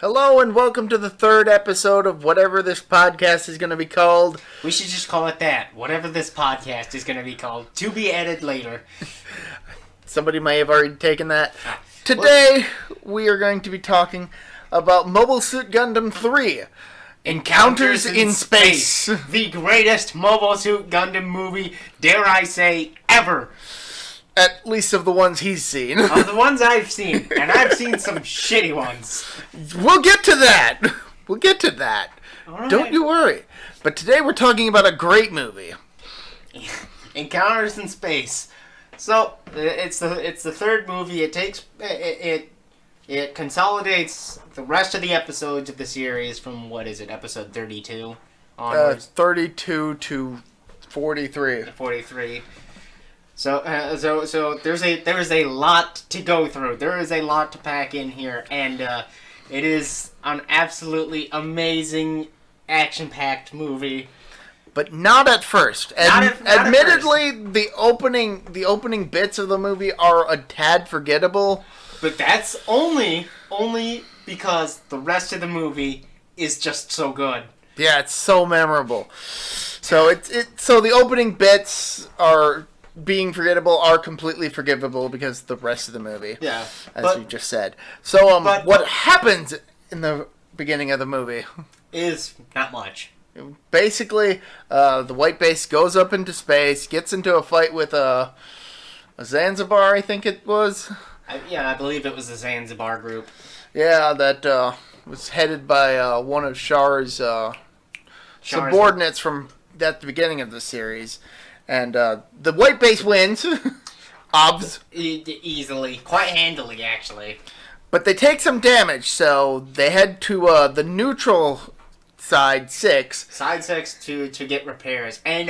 Hello and welcome to the third episode of whatever this podcast is going to be called. We should just call it that. Whatever this podcast is going to be called. To be added later. Somebody may have already taken that. Today, we are going to be talking about Mobile Suit Gundam 3. Encounters in Space. The greatest Mobile Suit Gundam movie, dare I say, ever. At least of the ones he's seen. Of the ones I've seen. And I've seen some shitty ones. We'll get to that. We'll get to that. Right. Don't you worry. But today we're talking about a great movie. Encounters in Space. So, it's the third movie. It consolidates the rest of the episodes of the series from, what is it, episode 32 onwards? 32 to 43. 43. So there is a lot to go through. There is a lot to pack in here, and it is an absolutely amazing, action-packed movie. But not at first. Admittedly, at first. the opening bits of the movie are a tad forgettable. But that's only because the rest of the movie is just so good. Yeah, it's so memorable. So so the opening bits are being forgettable are completely forgivable because the rest of the movie, as you just said. So what happens in the beginning of the movie is not much. Basically, the white base goes up into space, gets into a fight with a Zanzibar, I think it was. I believe it was the Zanzibar group. Yeah, that was headed by one of Char's subordinates from at the beginning of the series. And the white base wins. Obs. Easily. Quite handily, actually. But they take some damage, so they head to the neutral side 6. Side 6 to get repairs. And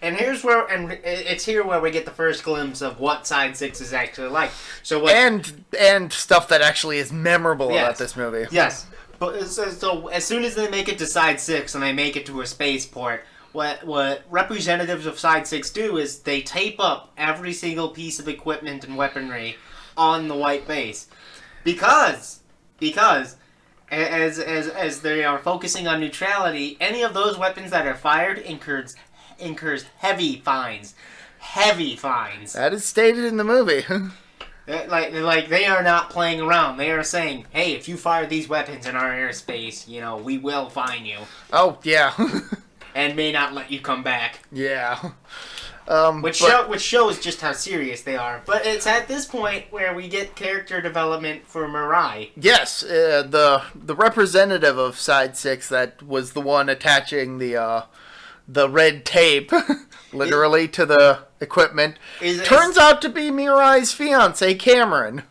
it's here where we get the first glimpse of what Side 6 is actually like. So and stuff that actually is memorable about this movie. Yes. But so as soon as they make it to Side 6 and they make it to a spaceport, what representatives of Side 6 do is they tape up every single piece of equipment and weaponry on the white base. Because as they are focusing on neutrality, any of those weapons that are fired incurs heavy fines. Heavy fines. That is stated in the movie. Like they are not playing around. They are saying, "Hey, if you fire these weapons in our airspace, we will fine you." Oh, yeah. And may not let you come back. Yeah. Which shows just how serious they are. But it's at this point where we get character development for Mirai. Yes, the representative of Side 6 that was the one attaching the red tape, literally, to the equipment, turns out to be Mirai's fiancé, Cameron.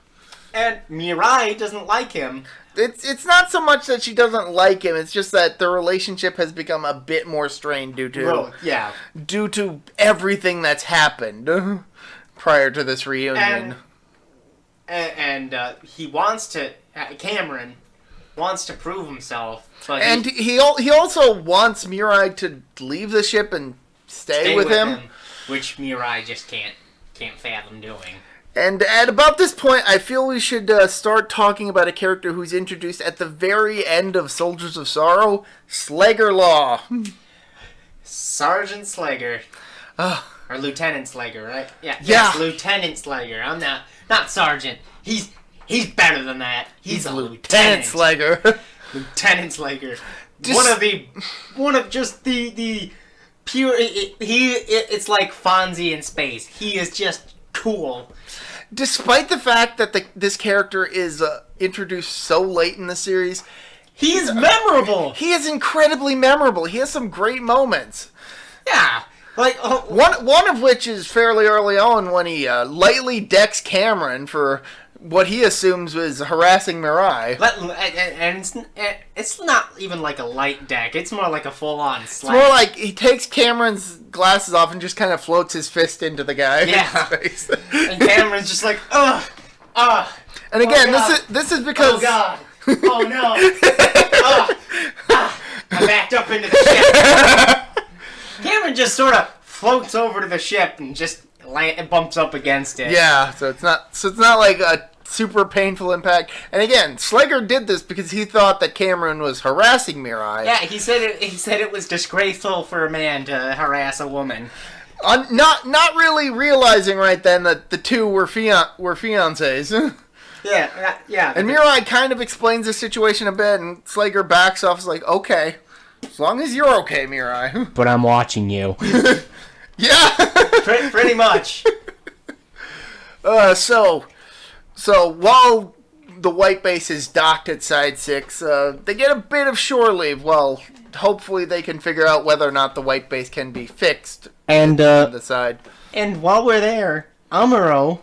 And Mirai doesn't like him. It's not so much that she doesn't like him, it's just that the relationship has become a bit more strained due to everything that's happened prior to this reunion. And he wants to... Cameron wants to prove himself. But he also wants Mirai to leave the ship and stay with him. Which Mirai just can't fathom doing. And at about this point, I feel we should start talking about a character who's introduced at the very end of Soldiers of Sorrow, Slager Law. Sergeant Slager. Or Lieutenant Slager, right? Yeah. Yes, Lieutenant Slager. I'm not Sergeant. He's better than that. He's a Lieutenant Slager. Lieutenant Slager. One of the pure... It's like Fonzie in space. He is just cool. Despite the fact that this character is introduced so late in the series, he's memorable. He is incredibly memorable. He has some great moments. Yeah, like one of which is fairly early on when he lightly decks Cameron for what he assumes was harassing Mirai. And it's not even like a light deck. It's more like a full-on slap. It's more like he takes Cameron's glasses off and just kind of floats his fist into the guy. Yeah. Face. And Cameron's just like, ugh. And again, this is because... Oh, God. Oh, no. I backed up into the ship. Cameron just sort of floats over to the ship and just bumps up against it. Yeah, so it's not like a super painful impact. And again, Slager did this because he thought that Cameron was harassing Mirai. Yeah, he said it was disgraceful for a man to harass a woman. Not really realizing right then that the two were fiancés. Yeah. And Mirai kind of explains the situation a bit, and Slager backs off. Is like, okay, as long as you're okay, Mirai. But I'm watching you. Yeah. Pretty much. So while the white base is docked at Side 6, they get a bit of shore leave. Well, hopefully they can figure out whether or not the white base can be fixed. And on the side. And while we're there, Amuro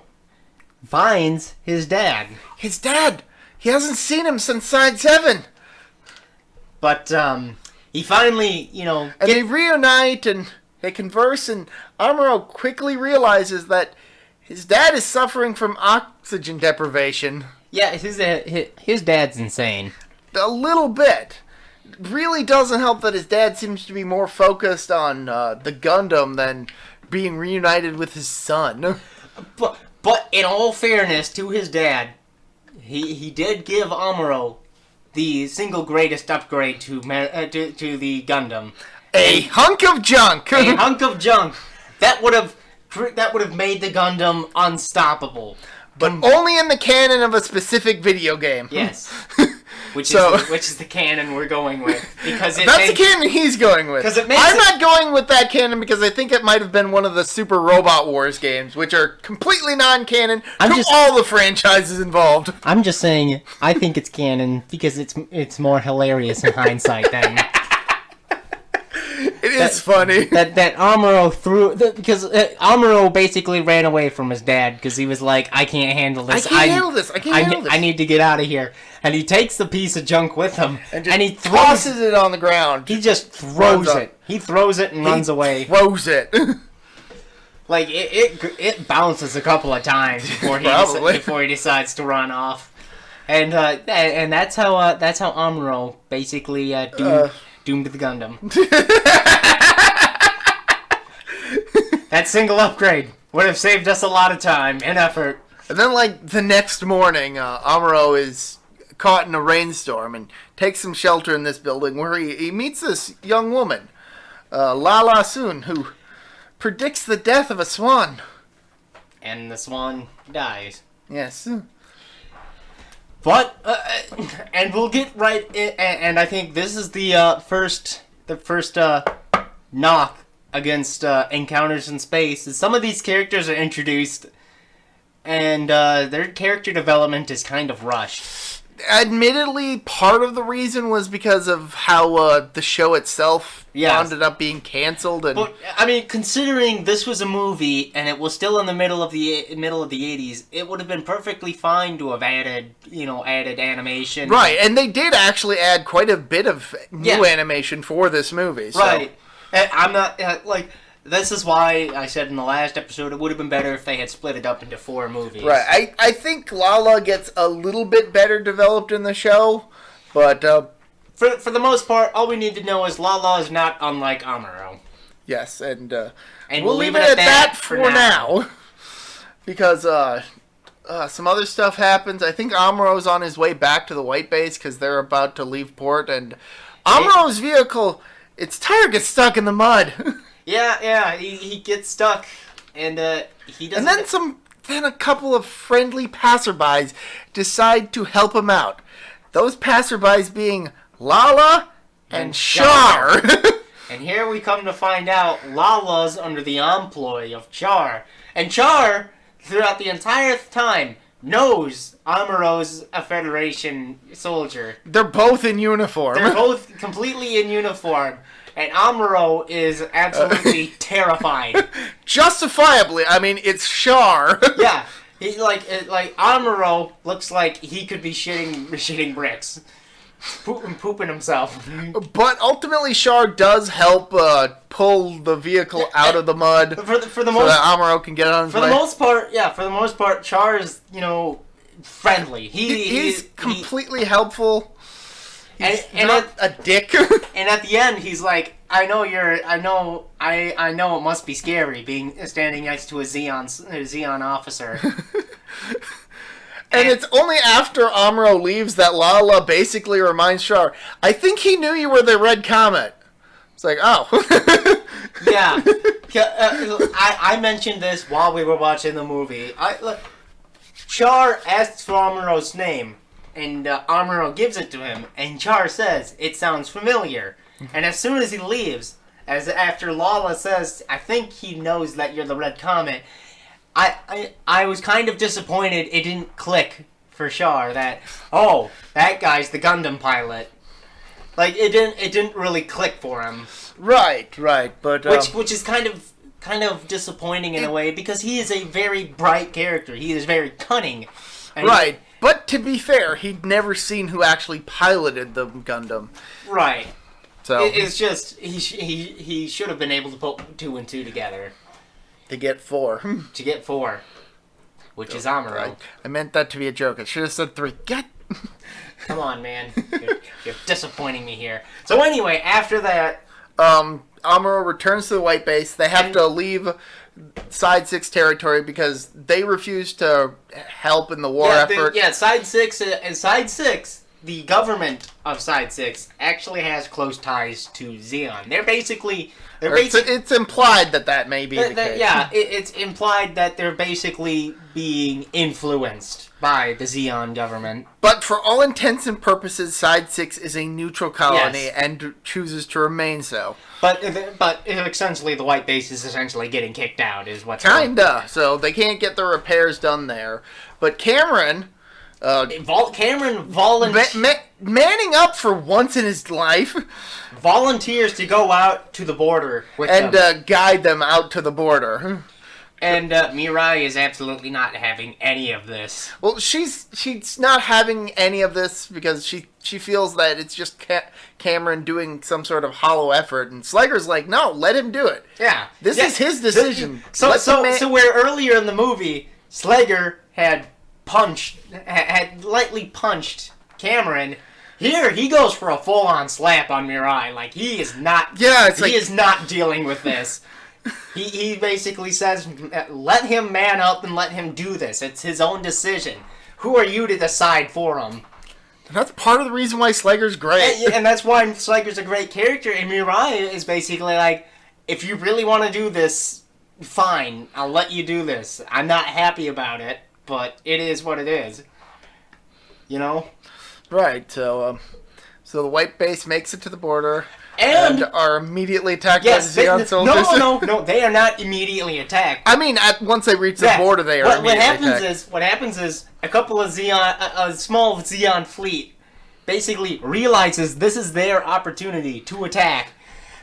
finds his dad. His dad! He hasn't seen him since Side 7! But, he finally, And they reunite and they converse, and Amuro quickly realizes that his dad is suffering from oxygen deprivation. Yeah, his dad's insane. A little bit. It really doesn't help that his dad seems to be more focused on the Gundam than being reunited with his son. But in all fairness to his dad, he did give Amuro the single greatest upgrade to the Gundam. A hunk of junk. A hunk of junk that would have made the Gundam unstoppable. But only in the canon of a specific video game. Yes. Which is the canon we're going with. Because that's the canon he's going with. I'm not going with that canon because I think it might have been one of the Super Robot Wars games, which are completely non-canon to all the franchises involved. I'm just saying, I think it's canon because it's more hilarious in hindsight than... It is funny that Amuro because Amuro basically ran away from his dad because he was like, I can't handle this. I can't handle this. I need to get out of here. And he takes the piece of junk with him and he tosses it on the ground. He just throws it. He throws it and runs away. Throws it. Like it bounces a couple of times before he decides to run off. And that's how Amuro basically doomed the Gundam. That single upgrade would have saved us a lot of time and effort. And then, the next morning, Amuro is caught in a rainstorm and takes some shelter in this building where he meets this young woman, Lala Soon, who predicts the death of a swan. And the swan dies. Yes. But and we'll get right in, and I think this is the first knock against Encounters in Space. Is some of these characters are introduced, and their character development is kind of rushed. Admittedly, part of the reason was because of how the show itself ended up being canceled. But I mean, considering this was a movie and it was still in the middle of the 80s, it would have been perfectly fine to have added animation. Right, and they did actually add quite a bit of new animation for this movie. So. Right, and I'm not This is why I said in the last episode it would have been better if they had split it up into 4 movies. Right. I think Lala gets a little bit better developed in the show, but... For the most part, all we need to know is Lala is not unlike Amuro. Yes, and we'll leave it at that for now. Because some other stuff happens. I think Amuro's on his way back to the White Base because they're about to leave port, and Amuro's vehicle, its tire gets stuck in the mud. Yeah, he gets stuck, and he doesn't... And then a couple of friendly passerbys decide to help him out. Those passerbys being Lala and Char. And here we come to find out Lala's under the employ of Char. And Char, throughout the entire time, knows Amuro's a Federation soldier. They're both in uniform. They're both completely in uniform. And Amuro is absolutely terrified. Justifiably. I mean, it's Char. Yeah. He like Amuro looks like he could be shitting bricks. Pooping himself. But ultimately Char does help pull the vehicle out of the mud for the so that Amuro can get on his way. For the most part, Char is, friendly. He's completely helpful. He's and not a dick. And at the end, he's like, I know it must be scary standing next to a Xeon officer. And it's only after Amuro leaves that Lala basically reminds Char, I think he knew you were the Red Comet. It's like, oh. Yeah. I mentioned this while we were watching the movie. Char asks for Amuro's name, and Amuro gives it to him, and Char says, it sounds familiar. And as soon as he leaves, after Lala says, I think he knows that you're the Red Comet, I was kind of disappointed it didn't click for Char that, oh, that guy's the Gundam pilot. Like, it didn't really click for him. Right, but which is kind of disappointing in a way, because he is a very bright character. He is very cunning. Right, but to be fair, he'd never seen who actually piloted the Gundam. Right. So it's just he should have been able to put 2 and 2 together. To get 4. To get 4, which is Amuro. I meant that to be a joke. I should have said 3. Come on, man. You're disappointing me here. So anyway, after that, Amuro returns to the White Base. They have to leave Side 6 territory because they refuse to help in the war effort. Side 6 and Side 6. The government of Side 6 actually has close ties to Zeon. It's implied that may be the case. Yeah, it's implied that they're basically being influenced by the Zeon government. But for all intents and purposes, Side 6 is a neutral colony and chooses to remain so. But essentially, the White Base is essentially getting kicked out, is what's kinda. So they can't get the repairs done there. But Cameron... manning up for once in his life, volunteers to go out to the border with them. And guide them out to the border. And Mirai is absolutely not having any of this. Well, she's not having any of this because she feels that it's just Cameron doing some sort of hollow effort, and Slager's like, no, let him do it. Yeah, this is his decision. So where earlier in the movie Slager had lightly punched Cameron, here he goes for a full-on slap on Mirai. Like, he is not. Yeah, he is not dealing with this. He basically says, let him man up and let him do this. It's his own decision. Who are you to decide for him? That's part of the reason why Slager's great. And that's why Slager's a great character. And Mirai is basically like, if you really want to do this, fine, I'll let you do this. I'm not happy about it, but it is what it is. You know? Right, so the White Base makes it to the border and are immediately attacked by the Zeon soldiers. No, they are not immediately attacked. I mean, once they reach the border, they are immediately attacked. What happens is a couple of a small Zeon fleet basically realizes this is their opportunity to attack,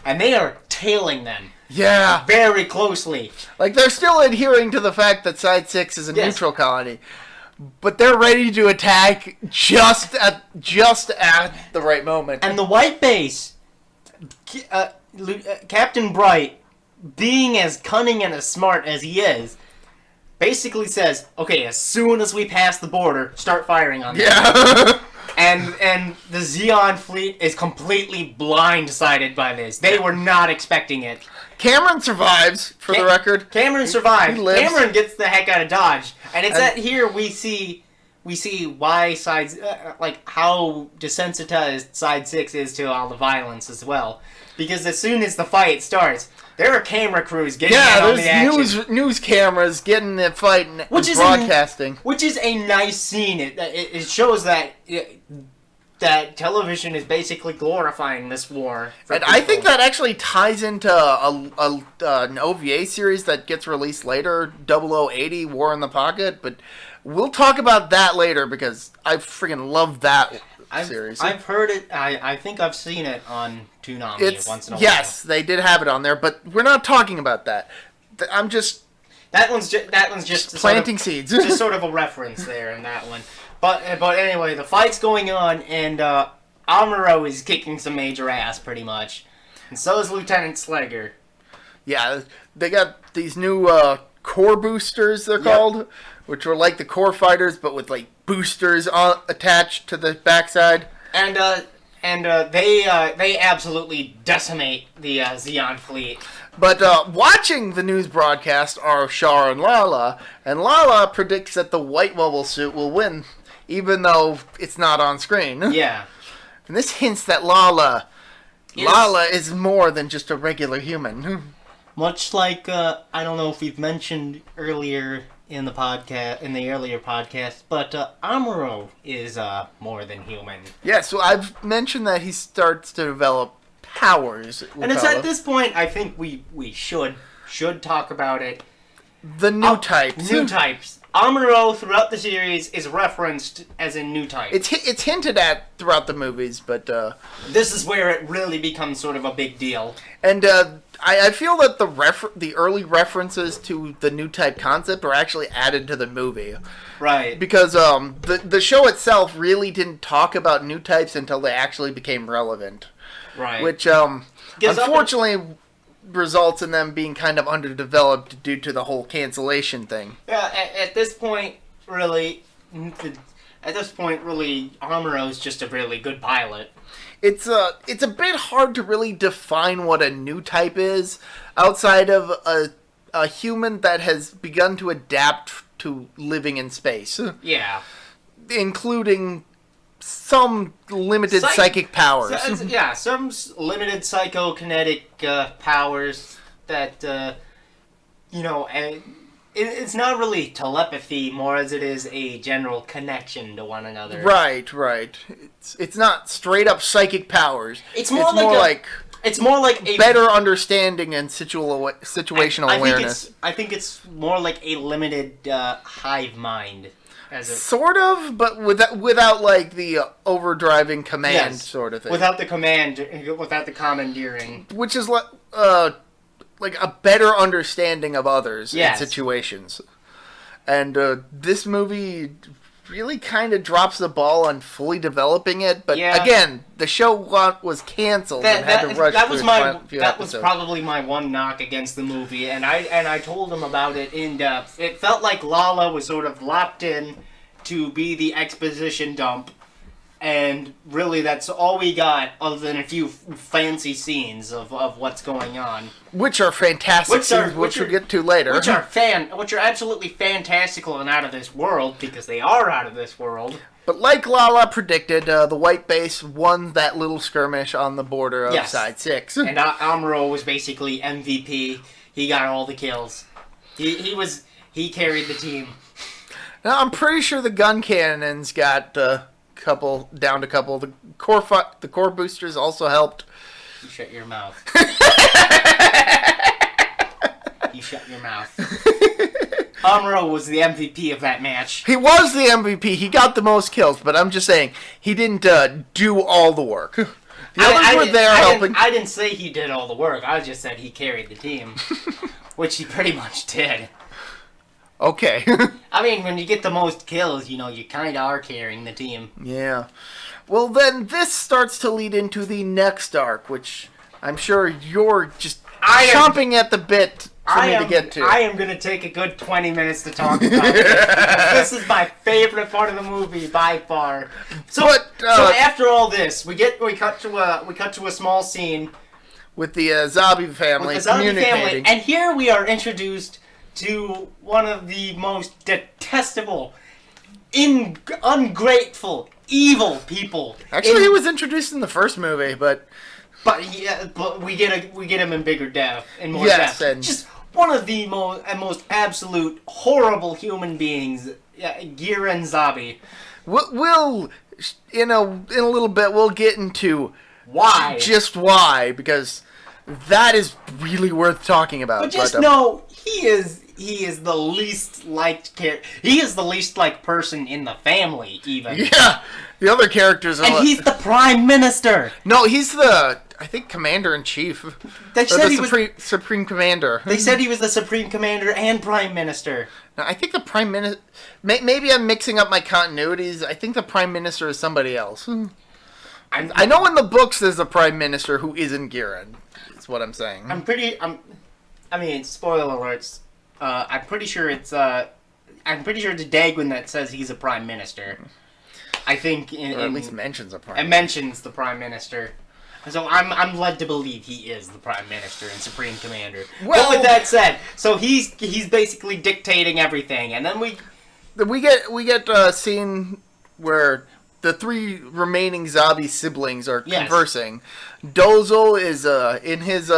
and they are tailing them. Yeah. Very closely. Like, they're still adhering to the fact that Side 6 is a neutral colony. But they're ready to attack just at the right moment. And the White Base, Captain Bright, being as cunning and as smart as he is, basically says, okay, as soon as we pass the border, start firing on them. Yeah. And the Zeon fleet is completely blindsided by this. They were not expecting it. Cameron survives, for the record. Cameron survives. Cameron gets the heck out of Dodge. And it's at here we see why sides how desensitized Side 6 is to all the violence as well. Because as soon as the fight starts, there are camera crews getting in on the action. There's news cameras getting the fight and broadcasting. Which is a nice scene. It shows that that television is basically glorifying this war. And I think that actually ties into an OVA series that gets released later, 0080, War in the Pocket. But we'll talk about that later because I freaking love that series. I've heard it. I think I've seen it on Toonami once in a while. Yes, they did have it on there, but we're not talking about that. I'm just... That one's just planting seeds. Just sort of a reference there in that one. But anyway, the fight's going on, and Amuro is kicking some major ass, pretty much. And so is Lieutenant Slager. Yeah, they got these new core boosters, they're called, which were like the core fighters, but with like boosters attached to the backside. And they absolutely decimate the Zeon fleet. But watching the news broadcast are Char and Lala predicts that the white mobile suit will win, even though it's not on screen. Yeah. And this hints that Lala is more than just a regular human. Much like, I don't know if we've mentioned earlier in the earlier podcast, but Amuro is more than human. Yeah, so I've mentioned that he starts to develop powers. And it's at this point, I think we should talk about it. The new types. New types. Amuro throughout the series is referenced as a new type. It's hinted at throughout the movies, but this is where it really becomes sort of a big deal. And I feel that the early references to the new type concept are actually added to the movie. Right. Because the show itself really didn't talk about new types until they actually became relevant. Right. Which unfortunately results in them being kind of underdeveloped due to the whole cancellation thing. Yeah, at this point, really, Amuro's just a really good pilot. It's a bit hard to really define what a new type is outside of a human that has begun to adapt to living in space. Yeah. Including some limited psychic powers. Some limited psychokinetic powers that, it's not really telepathy more as it is a general connection to one another. Right. It's not straight up psychic powers. It's more like a better understanding and situational awareness. I think it's more like a limited hive mind. Sort of, but without like the overdriving command sort of thing. Without the commandeering. Which is like a better understanding of others in situations. And this movie really kind of drops the ball on fully developing it, but again, the show was canceled and had to rush through That was probably my one knock against the movie, and I told him about it in depth. It felt like Lala was sort of locked in to be the exposition dump, and really that's all we got other than a few fancy scenes of what's going on. Which are fantastic scenes, which we'll get to later. Which are absolutely fantastical and out of this world, because they are out of this world. But like Lala predicted, the white base won that little skirmish on the border of Side 6. And Amuro was basically MVP. He got all the kills. He carried the team. Now, I'm pretty sure the gun cannons got down to couple. The core boosters also helped. You shut your mouth. You shut your mouth. Amuro was the MVP of that match. He was the MVP. He got the most kills, but I'm just saying he didn't do all the work. The others were there helping. I didn't say he did all the work. I just said he carried the team, which he pretty much did. Okay. I mean, when you get the most kills, you kind of are carrying the team. Yeah. Well, then this starts to lead into the next arc, which I'm sure you're just chomping at the bit for me to get to. I am going to take a good 20 minutes to talk about it. This is my favorite part of the movie by far. So after all this, we cut to a small scene with the Zabi family communicating. And here we are introduced to one of the most detestable, ungrateful, evil people. Actually, he was introduced in the first movie, but we get him in bigger depth, in more depth. And just one of the most absolute horrible human beings, Gira and Zabi. We'll in a little bit we'll get into why, because that is really worth talking about. But just know he is the least liked character. He is the least liked person in the family, even. Yeah, the other characters are. And he's the Prime Minister. No, he's the Commander-in-Chief. They said he was Supreme Commander. They said he was the Supreme Commander and Prime Minister. No, I think the Prime Minister. Maybe I'm mixing up my continuities. I think the Prime Minister is somebody else. I know in the books there's a Prime Minister who isn't Giran. That's what I'm saying. I mean, spoiler alerts. I'm pretty sure it's Dagwin that says he's a Prime Minister. I think, or at least mentions a Prime. It mentions the Prime Minister. So I'm led to believe he is the Prime Minister and Supreme Commander. Well, but with that said, so he's basically dictating everything, and then we get a scene where the 3 remaining zombie siblings are conversing. Dozel is in his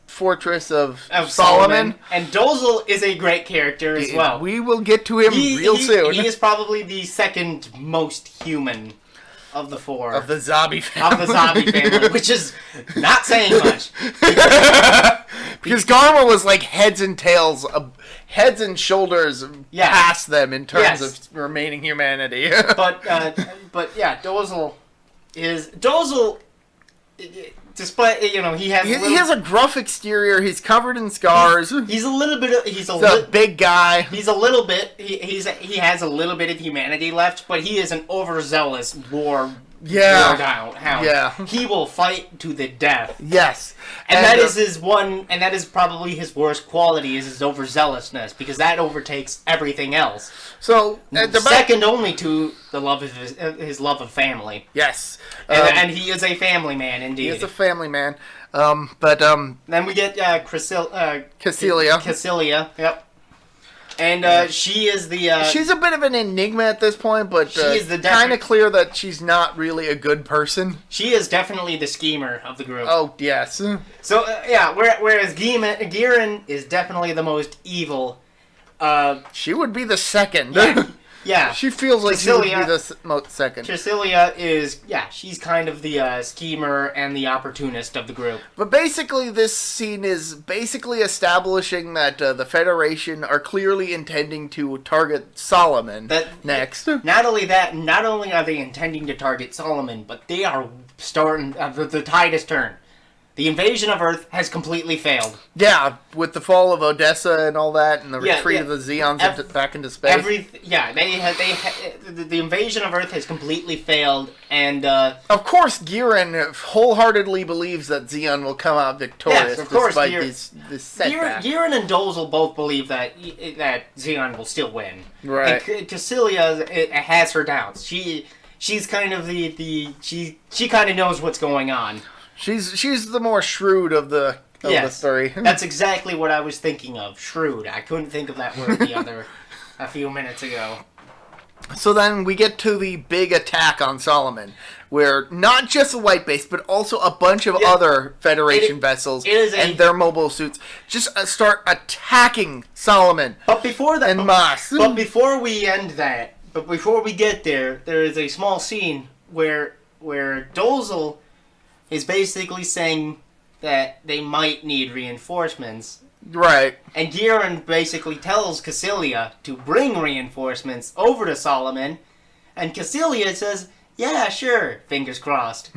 fortress of Solomon. And Dozel is a great character as well. We will get to him real soon. He is probably the second most human of the 4. Of the zombie family. Of the zombie family, which is not saying much. Because Garma was like heads and shoulders past them in terms of remaining humanity. but yeah, Dozel, despite he has a gruff exterior. He's covered in scars. He's a big guy. He has a little bit of humanity left, but he is an overzealous war hound. Yeah. He will fight to the death. Yes. And that is probably his worst quality, is his overzealousness, because that overtakes everything else. So second only to the love of his love of family. Yes. And he is a family man indeed. He is a family man. Then we get Cassilia. Cassilia, yep. And she is the... she's a bit of an enigma at this point, but kind of clear that she's not really a good person. She is definitely the schemer of the group. Oh, yes. So, whereas Giran is definitely the most evil. She would be the second. Yeah. She feels like she would be the second. Cassilia is, she's kind of the schemer and the opportunist of the group. But basically, this scene is basically establishing that the Federation are clearly intending to target Solomon next. Not only are they intending to target Solomon, but they are starting, the tide has turned. The invasion of Earth has completely failed. Yeah, with the fall of Odessa and all that, and the retreat of the Zeons back into space. The invasion of Earth has completely failed, and of course, Giran wholeheartedly believes that Zeon will come out victorious. Yes, of course, despite this setback. Giran and Dozel both believe that Zeon will still win. Right. And Cassilia has her doubts. She's kind of she kind of knows what's going on. She's the more shrewd of the three. That's exactly what I was thinking of. Shrewd. I couldn't think of that word a few minutes ago. So then we get to the big attack on Solomon, where not just a white base, but also a bunch of other Federation vessels and their mobile suits just start attacking Solomon. But before that, and Mas. But before we end that, before we get there is a small scene where Dozel is basically saying that they might need reinforcements. Right. And Giran basically tells Cassilia to bring reinforcements over to Solomon, and Cassilia says, yeah, sure, fingers crossed.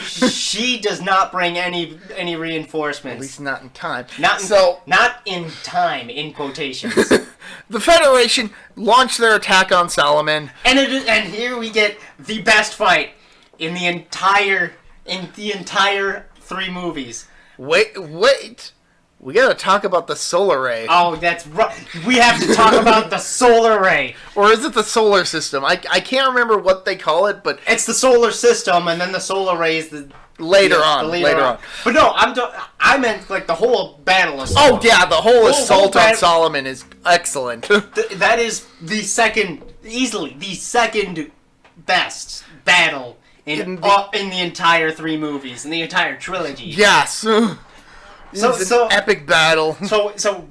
She does not bring any reinforcements. At least not in time. Not in time, in quotations. The Federation launched their attack on Solomon. And here we get the best fight in the entire 3 movies. Wait. We gotta talk about the solar ray. Oh, that's right. We have to talk about the solar ray. Or is it the solar system? I can't remember what they call it, but... It's the solar system, and then the solar ray is the... Later on. But no, I meant like the whole battle of Solomon. Oh, yeah, the whole assault on Solomon is excellent. That is easily the second best battle in the entire 3 movies, in the entire trilogy. Yes. It's an epic battle. So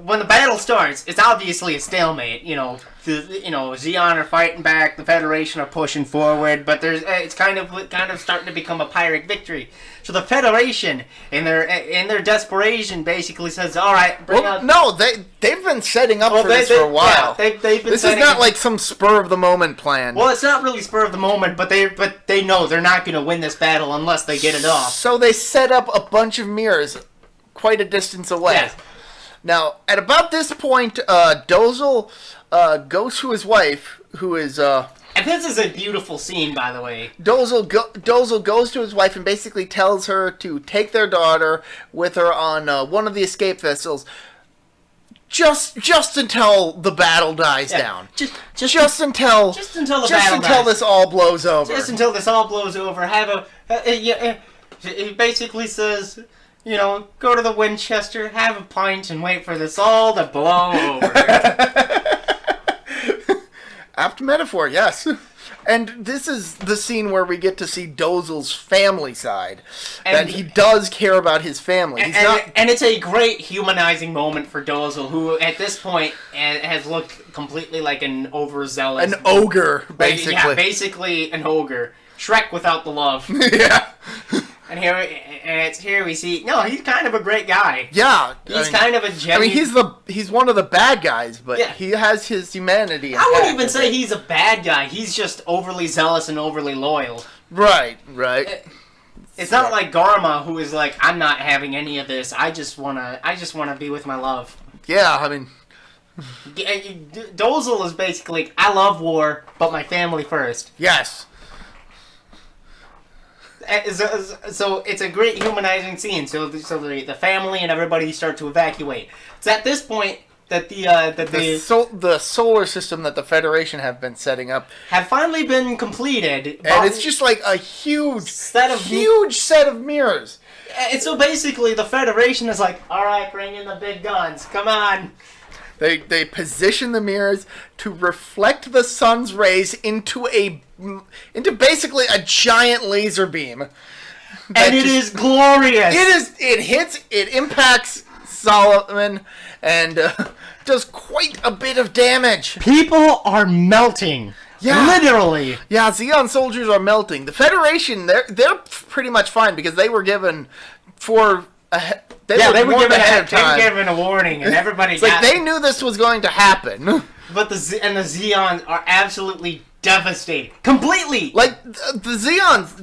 when the battle starts, it's obviously a stalemate. Zeon are fighting back, the Federation are pushing forward, but it's kind of starting to become a Pyrrhic victory. So the Federation, in their desperation, basically says, "All right, bring out." No, they've been setting up for this for a while. Yeah, they've been. This is not like some spur of the moment plan. Well, it's not really spur of the moment, but they know they're not going to win this battle unless they get it off. So they set up a bunch of mirrors, quite a distance away. Yeah. Now, at about this point, Dozel goes to his wife, who is... and this is a beautiful scene, by the way. Dozel goes to his wife and basically tells her to take their daughter with her on one of the escape vessels, just until the battle dies down. Just until the battle dies. this all blows over. Just until this all blows over. He basically says, go to the Winchester, have a pint, and wait for this all to blow over. Apt metaphor, yes. And this is the scene where we get to see Dozel's family side. That he does care about his family. And it's a great humanizing moment for Dozel, who at this point has looked completely like an overzealous... An ogre, basically. Yeah, basically an ogre. Shrek without the love. Yeah. And here we see... No, he's kind of a great guy. Yeah. He's kind of a genuine... he's one of the bad guys, but he has his humanity. I wouldn't even say he's a bad guy. He's just overly zealous and overly loyal. Right. It's not like Garma, who is like, I'm not having any of this. I just wanna be with my love. Yeah, I mean... Dozel is basically, I love war, but my family first. Yes. So it's a great humanizing scene. So the family and everybody start to evacuate. It's at this point that the solar system that the Federation have been setting up have finally been completed, and it's just like a huge set of mirrors. And so basically, the Federation is like, all right, bring in the big guns. Come on. They position the mirrors to reflect the sun's rays into basically a giant laser beam. And it is glorious. It impacts Solomon and does quite a bit of damage. People are melting. Yeah. Literally. Yeah, Zeon soldiers are melting. The Federation, they're pretty much fine because they were given they were given a warning, and everybody they knew this was going to happen. But the Zeons are absolutely devastated, completely. Like the Zeons,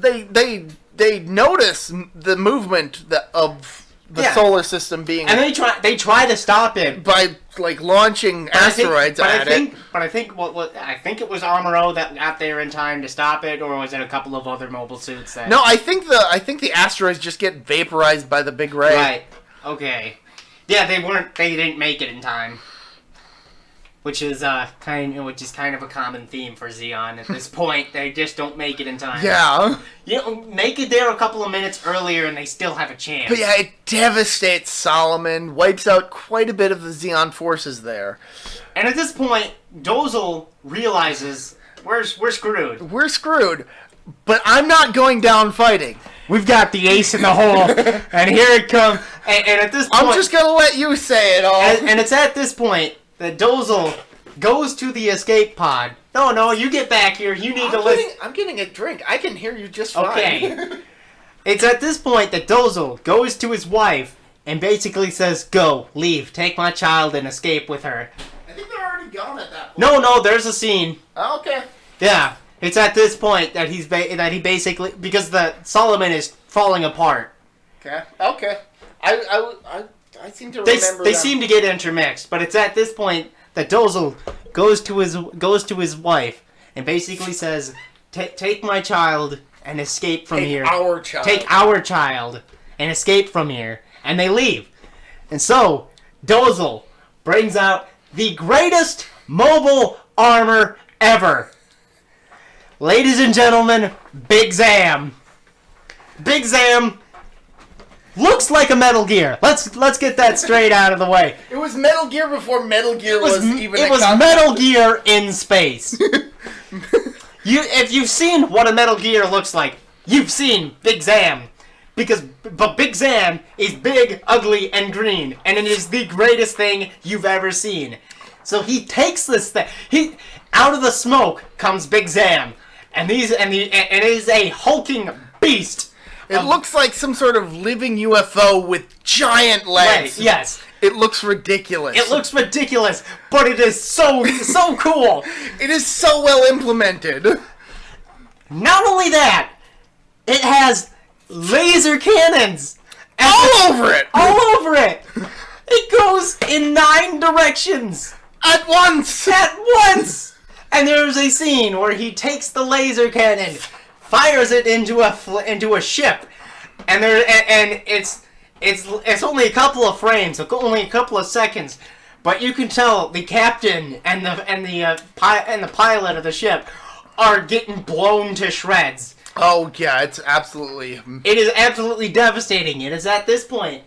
they notice the movement of the solar system being, and they try to stop it by like launching asteroids at it. But I think I think it was Amuro that got there in time to stop it, or was it a couple of other mobile suits that? No, I think the asteroids just get vaporized by the big ray. Right. Okay. Yeah, they didn't make it in time. Which is kind of a common theme for Zeon at this point. They just don't make it in time. Yeah. Make it there a couple of minutes earlier and they still have a chance. But yeah, it devastates Solomon, wipes out quite a bit of the Zeon forces there. And at this point, Dozel realizes we're screwed. We're screwed, but I'm not going down fighting. We've got the ace in the hole, and here it comes. And at this point, I'm just gonna let you say it all. And it's at this point that Dozel goes to the escape pod. No, you get back here. You need to listen. I'm getting a drink. I can hear you just fine. Okay. It's at this point that Dozel goes to his wife and basically says, "Go, leave, take my child and escape with her." I think they're already gone at that point. No, there's a scene. Oh, okay. Yeah, it's at this point that he basically, because the Solomon is falling apart. Okay. I seem to remember they seem to get intermixed, but it's at this point that Dozel goes to his wife and basically says, "Take my child and escape from here. Take our child and escape from here." And they leave. And so Dozel brings out the greatest mobile armor ever. Ladies and gentlemen, Big Zam. Big Zam looks like a Metal Gear. Let's get that straight out of the way. It was Metal Gear before Metal Gear was even. It was Metal Gear in space. If you've seen what a Metal Gear looks like, you've seen Big Zam, but Big Zam is big, ugly, and green, and it is the greatest thing you've ever seen. So he takes this thing. Out of the smoke comes Big Zam, and it is a hulking beast. It looks like some sort of living UFO with giant legs. Right, yes. It looks ridiculous. It looks ridiculous, but it is so cool. It is so well implemented. Not only that, it has laser cannons. All over it. All over it. It goes in 9 directions. At once. And there's a scene where he takes the laser cannon, fires it into a ship, and it's only a couple of frames, only a couple of seconds, but you can tell the captain and the pilot of the ship are getting blown to shreds. Oh, yeah, it's absolutely... It is absolutely devastating. It is at this point...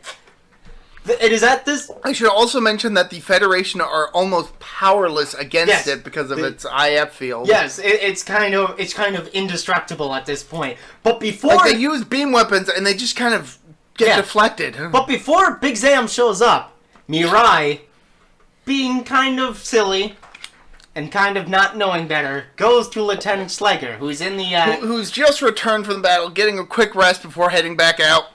It is at this... I should also mention that the Federation are almost powerless against it because of its IF field. Yes, it's kind of indestructible at this point. But before... Like, they use beam weapons and they just kind of get deflected. But before Big Zam shows up, Mirai, being kind of silly and kind of not knowing better, goes to Lieutenant Slager, who's in the... who's just returned from the battle, getting a quick rest before heading back out.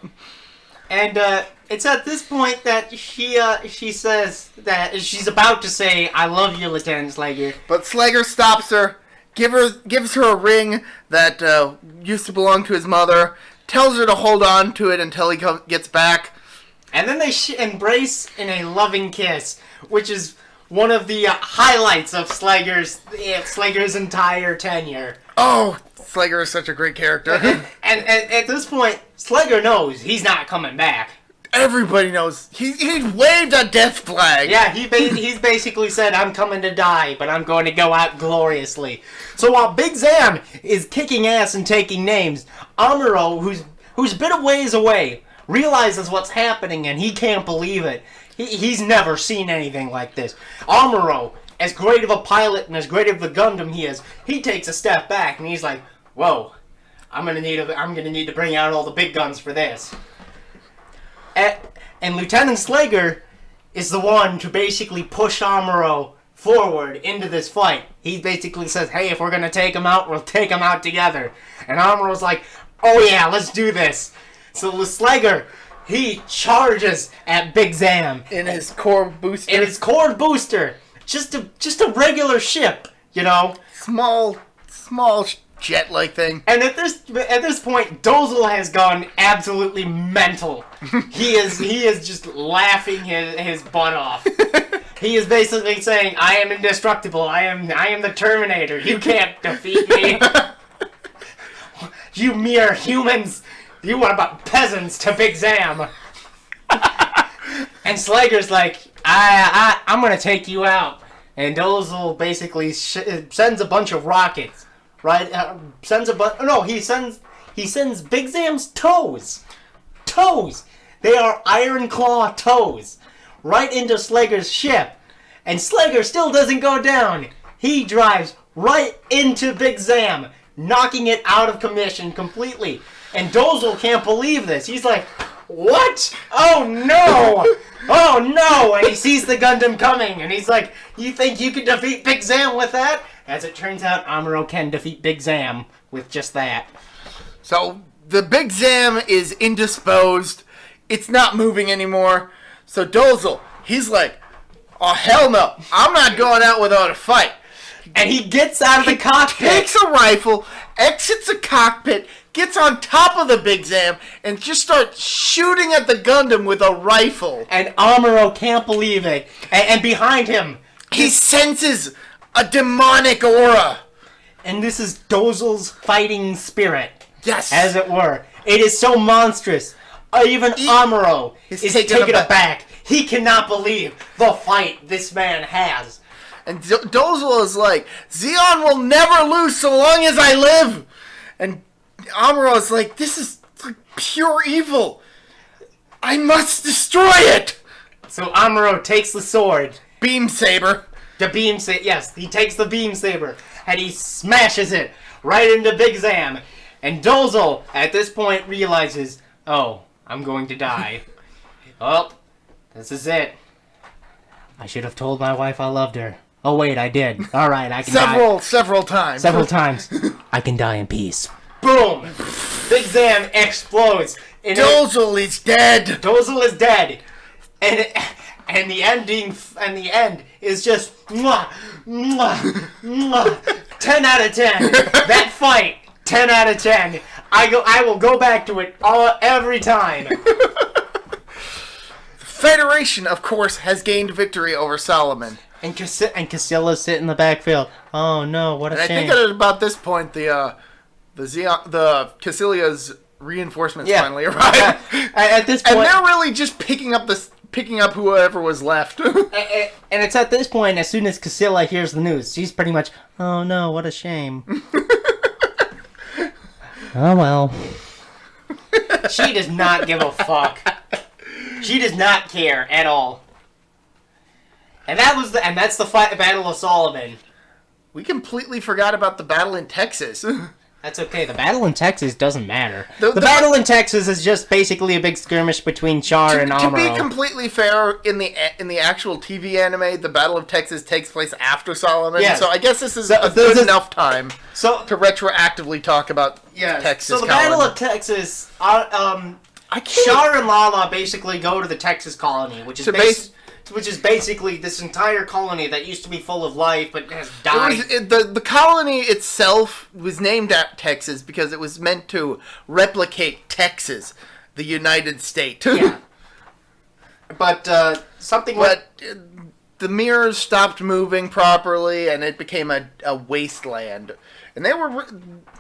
And, it's at this point that she says that she's about to say, "I love you, Lieutenant Slager." But Slager stops her, gives her a ring that used to belong to his mother, tells her to hold on to it until he gets back. And then they embrace in a loving kiss, which is one of the highlights of Slager's entire tenure. Oh, Slager is such a great character. And at this point, Slager knows he's not coming back. Everybody knows. He waved a death flag. Yeah, he's basically said, "I'm coming to die, but I'm going to go out gloriously." So while Big Zam is kicking ass and taking names, Amuro, who's a bit of ways away, realizes what's happening and he can't believe it. He's never seen anything like this. Amuro, as great of a pilot and as great of a Gundam he is, he takes a step back and he's like, "Whoa, I'm gonna need to bring out all the big guns for this." And Lieutenant Slager is the one to basically push Amuro forward into this fight. He basically says, "Hey, if we're gonna take him out, we'll take him out together." And Amuro's like, "Oh yeah, let's do this." So Slager, he charges at Big Zam in his core booster. Just a regular ship, you know. Small jet-like thing. And at this point, Dozel has gone absolutely mental. He is just laughing his butt off. He is basically saying, "I am indestructible. I am the Terminator. You can't defeat me. You mere humans. You are but peasants to Big Zam." And Slager's like, I'm gonna take you out." And Dozel basically sends a bunch of rockets. Right? He sends Big Zam's toes. They are Iron Claw toes. Right into Slager's ship. And Slager still doesn't go down. He drives right into Big Zam, knocking it out of commission completely. And Dozel can't believe this. He's like, "What? Oh no! Oh no!" And he sees the Gundam coming, and he's like, "You think you can defeat Big Zam with that?" As it turns out, Amuro can defeat Big Zam with just that. So, the Big Zam is indisposed. It's not moving anymore. So Dozel, he's like, "Oh, hell no. I'm not going out without a fight." And he gets out of the cockpit. Takes a rifle, exits the cockpit, gets on top of the Big Zam, and just starts shooting at the Gundam with a rifle. And Amuro can't believe it. And behind him, he senses a demonic aura. And this is Dozel's fighting spirit. Yes. As it were. It is so monstrous. Even Amuro is taken aback. He cannot believe the fight this man has. And Dozel is like, "Zeon will never lose so long as I live." And Amuro is like, "This is like pure evil. I must destroy it." So Amuro takes the sword. Beam saber. Yes, he takes the beam saber and he smashes it right into Big Zam. And Dozel, at this point, realizes, "Oh, I'm going to die. Oh, this is it. I should have told my wife I loved her. Oh wait, I did. All right, I can die. Several times. Several times. I can die in peace." Boom! Big Zam explodes. Dozel is dead. Dozel is dead. And the end is just mwah, mwah, mwah. 10 out of 10. That fight, 10 out of 10. I will go back to it every time. Federation, of course, has gained victory over Solomon. And Casillas sit in the backfield. Oh no, what a shame. I think at about this point, the Casillas reinforcements finally arrive. At this point, and they're really just picking up whoever was left. And it's at this point, as soon as Casilla hears the news, she's pretty much, "Oh no, what a shame." Oh, well. She does not give a fuck. She does not care at all. And that's the Battle of Solomon. We completely forgot about the battle in Texas. That's okay. The battle in Texas doesn't matter. The battle in Texas is just basically a big skirmish between Char and Amuro. To be completely fair, in the actual TV anime, the Battle of Texas takes place after Solomon. Yes. So I guess this is a good enough time to retroactively talk about Texas. So the Battle of Texas, Char and Lala basically go to the Texas colony, which is basically this entire colony that used to be full of life but has died. The colony itself was named at Texas because it was meant to replicate Texas, the United States. Yeah. But the mirrors stopped moving properly and it became a wasteland. And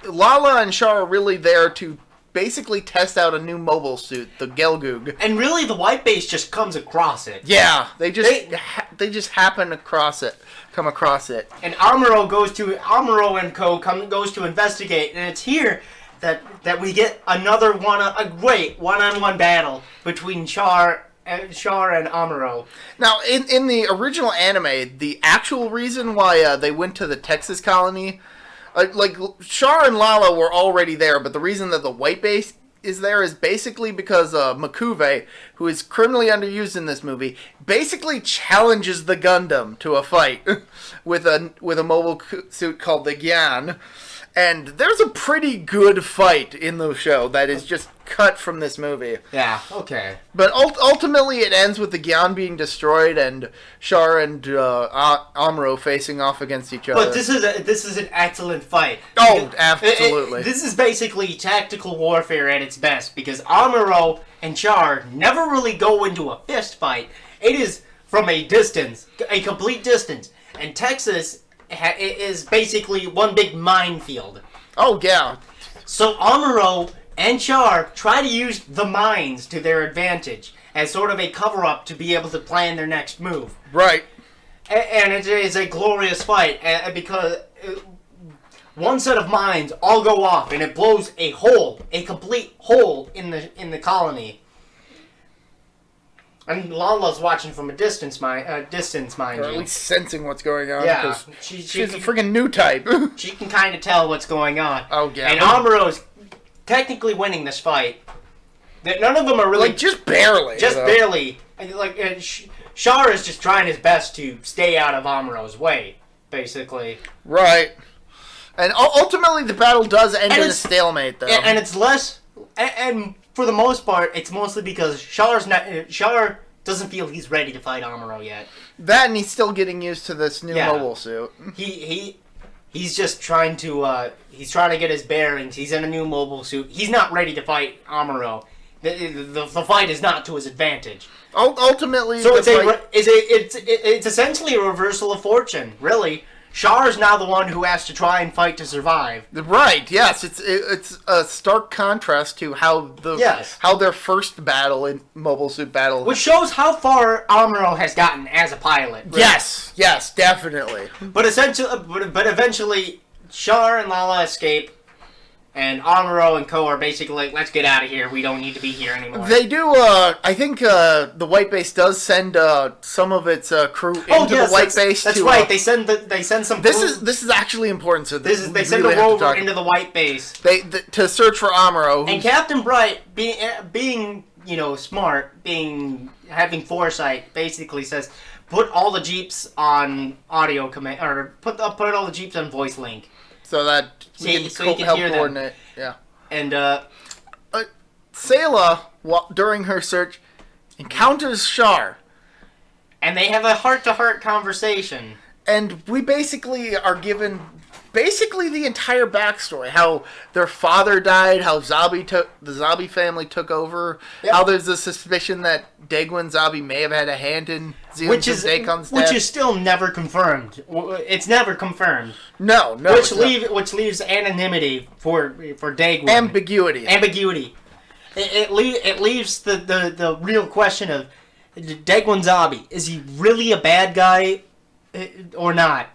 Lala and Char are really there to basically test out a new mobile suit, the Gelgoog. And really, the white base just comes across it. Yeah, they just happen to come across it. And Amuro and Co. goes to investigate, and it's here that we get another a great one-on-one battle between Char and Amuro. Now, in the original anime, the actual reason why they went to the Texas colony. Char and Lala were already there, but the reason that the white base is there is basically because Makuve, who is criminally underused in this movie, basically challenges the Gundam to a fight with a mobile suit called the Gyan. And there's a pretty good fight in the show that is just cut from this movie. Yeah, okay. But ultimately it ends with the Gyan being destroyed and Char and Amuro facing off against each other. But this is an excellent fight. Oh, absolutely. This is basically tactical warfare at its best because Amuro and Char never really go into a fist fight. It is from a distance, a complete distance. And Texas is basically one big minefield. Oh, yeah. So Amuro and Char try to use the mines to their advantage as sort of a cover-up to be able to plan their next move. Right. And it is a glorious fight because one set of mines all go off and it blows a complete hole in the colony. And Lala's watching from a distance, mind or you. At least sensing what's going on. Yeah. She's a freaking new type. She can kind of tell what's going on. Oh, yeah. And Amuro's technically winning this fight. None of them are really... just barely. Just barely. Char is just trying his best to stay out of Amuro's way, basically. Right. And ultimately, the battle does end in a stalemate, though. And it's less... And for the most part, it's mostly because Char doesn't feel he's ready to fight Amuro yet. That and he's still getting used to this new mobile suit. He's just trying to get his bearings. He's in a new mobile suit. He's not ready to fight Amuro. The fight is not to his advantage. Ultimately, so it's essentially a reversal of fortune, really. Char is now the one who has to try and fight to survive. Right. Yes. It's a stark contrast to how their first battle in Mobile Suit Battle, which shows how far Amuro has gotten as a pilot. Really. Yes, definitely. But eventually, Char and Lala escape. And Amuro and Co. are basically like, let's get out of here. We don't need to be here anymore. They do, I think the White Base does send some of its crew into the White Base. That's right. They send some crew. This is actually important. So they send a rover into the White Base. To search for Amuro. And Captain Bright, being smart, having foresight, basically says, put all the Jeeps on audio command, or put all the Jeeps on voice link. So that you can help hear coordinate. Them. Yeah. And Sayla, during her search, encounters Char. And they have a heart-to-heart conversation. And we basically are given the entire backstory. How their father died, how the Zabi family took over, how there's a suspicion that Daegwon Zabi may have had a hand in Daekon's death. Which is still never confirmed. It's never confirmed. No. Which leaves anonymity for Daegwon. Ambiguity. It leaves the real question of Daegwon Zabi. Is he really a bad guy or not?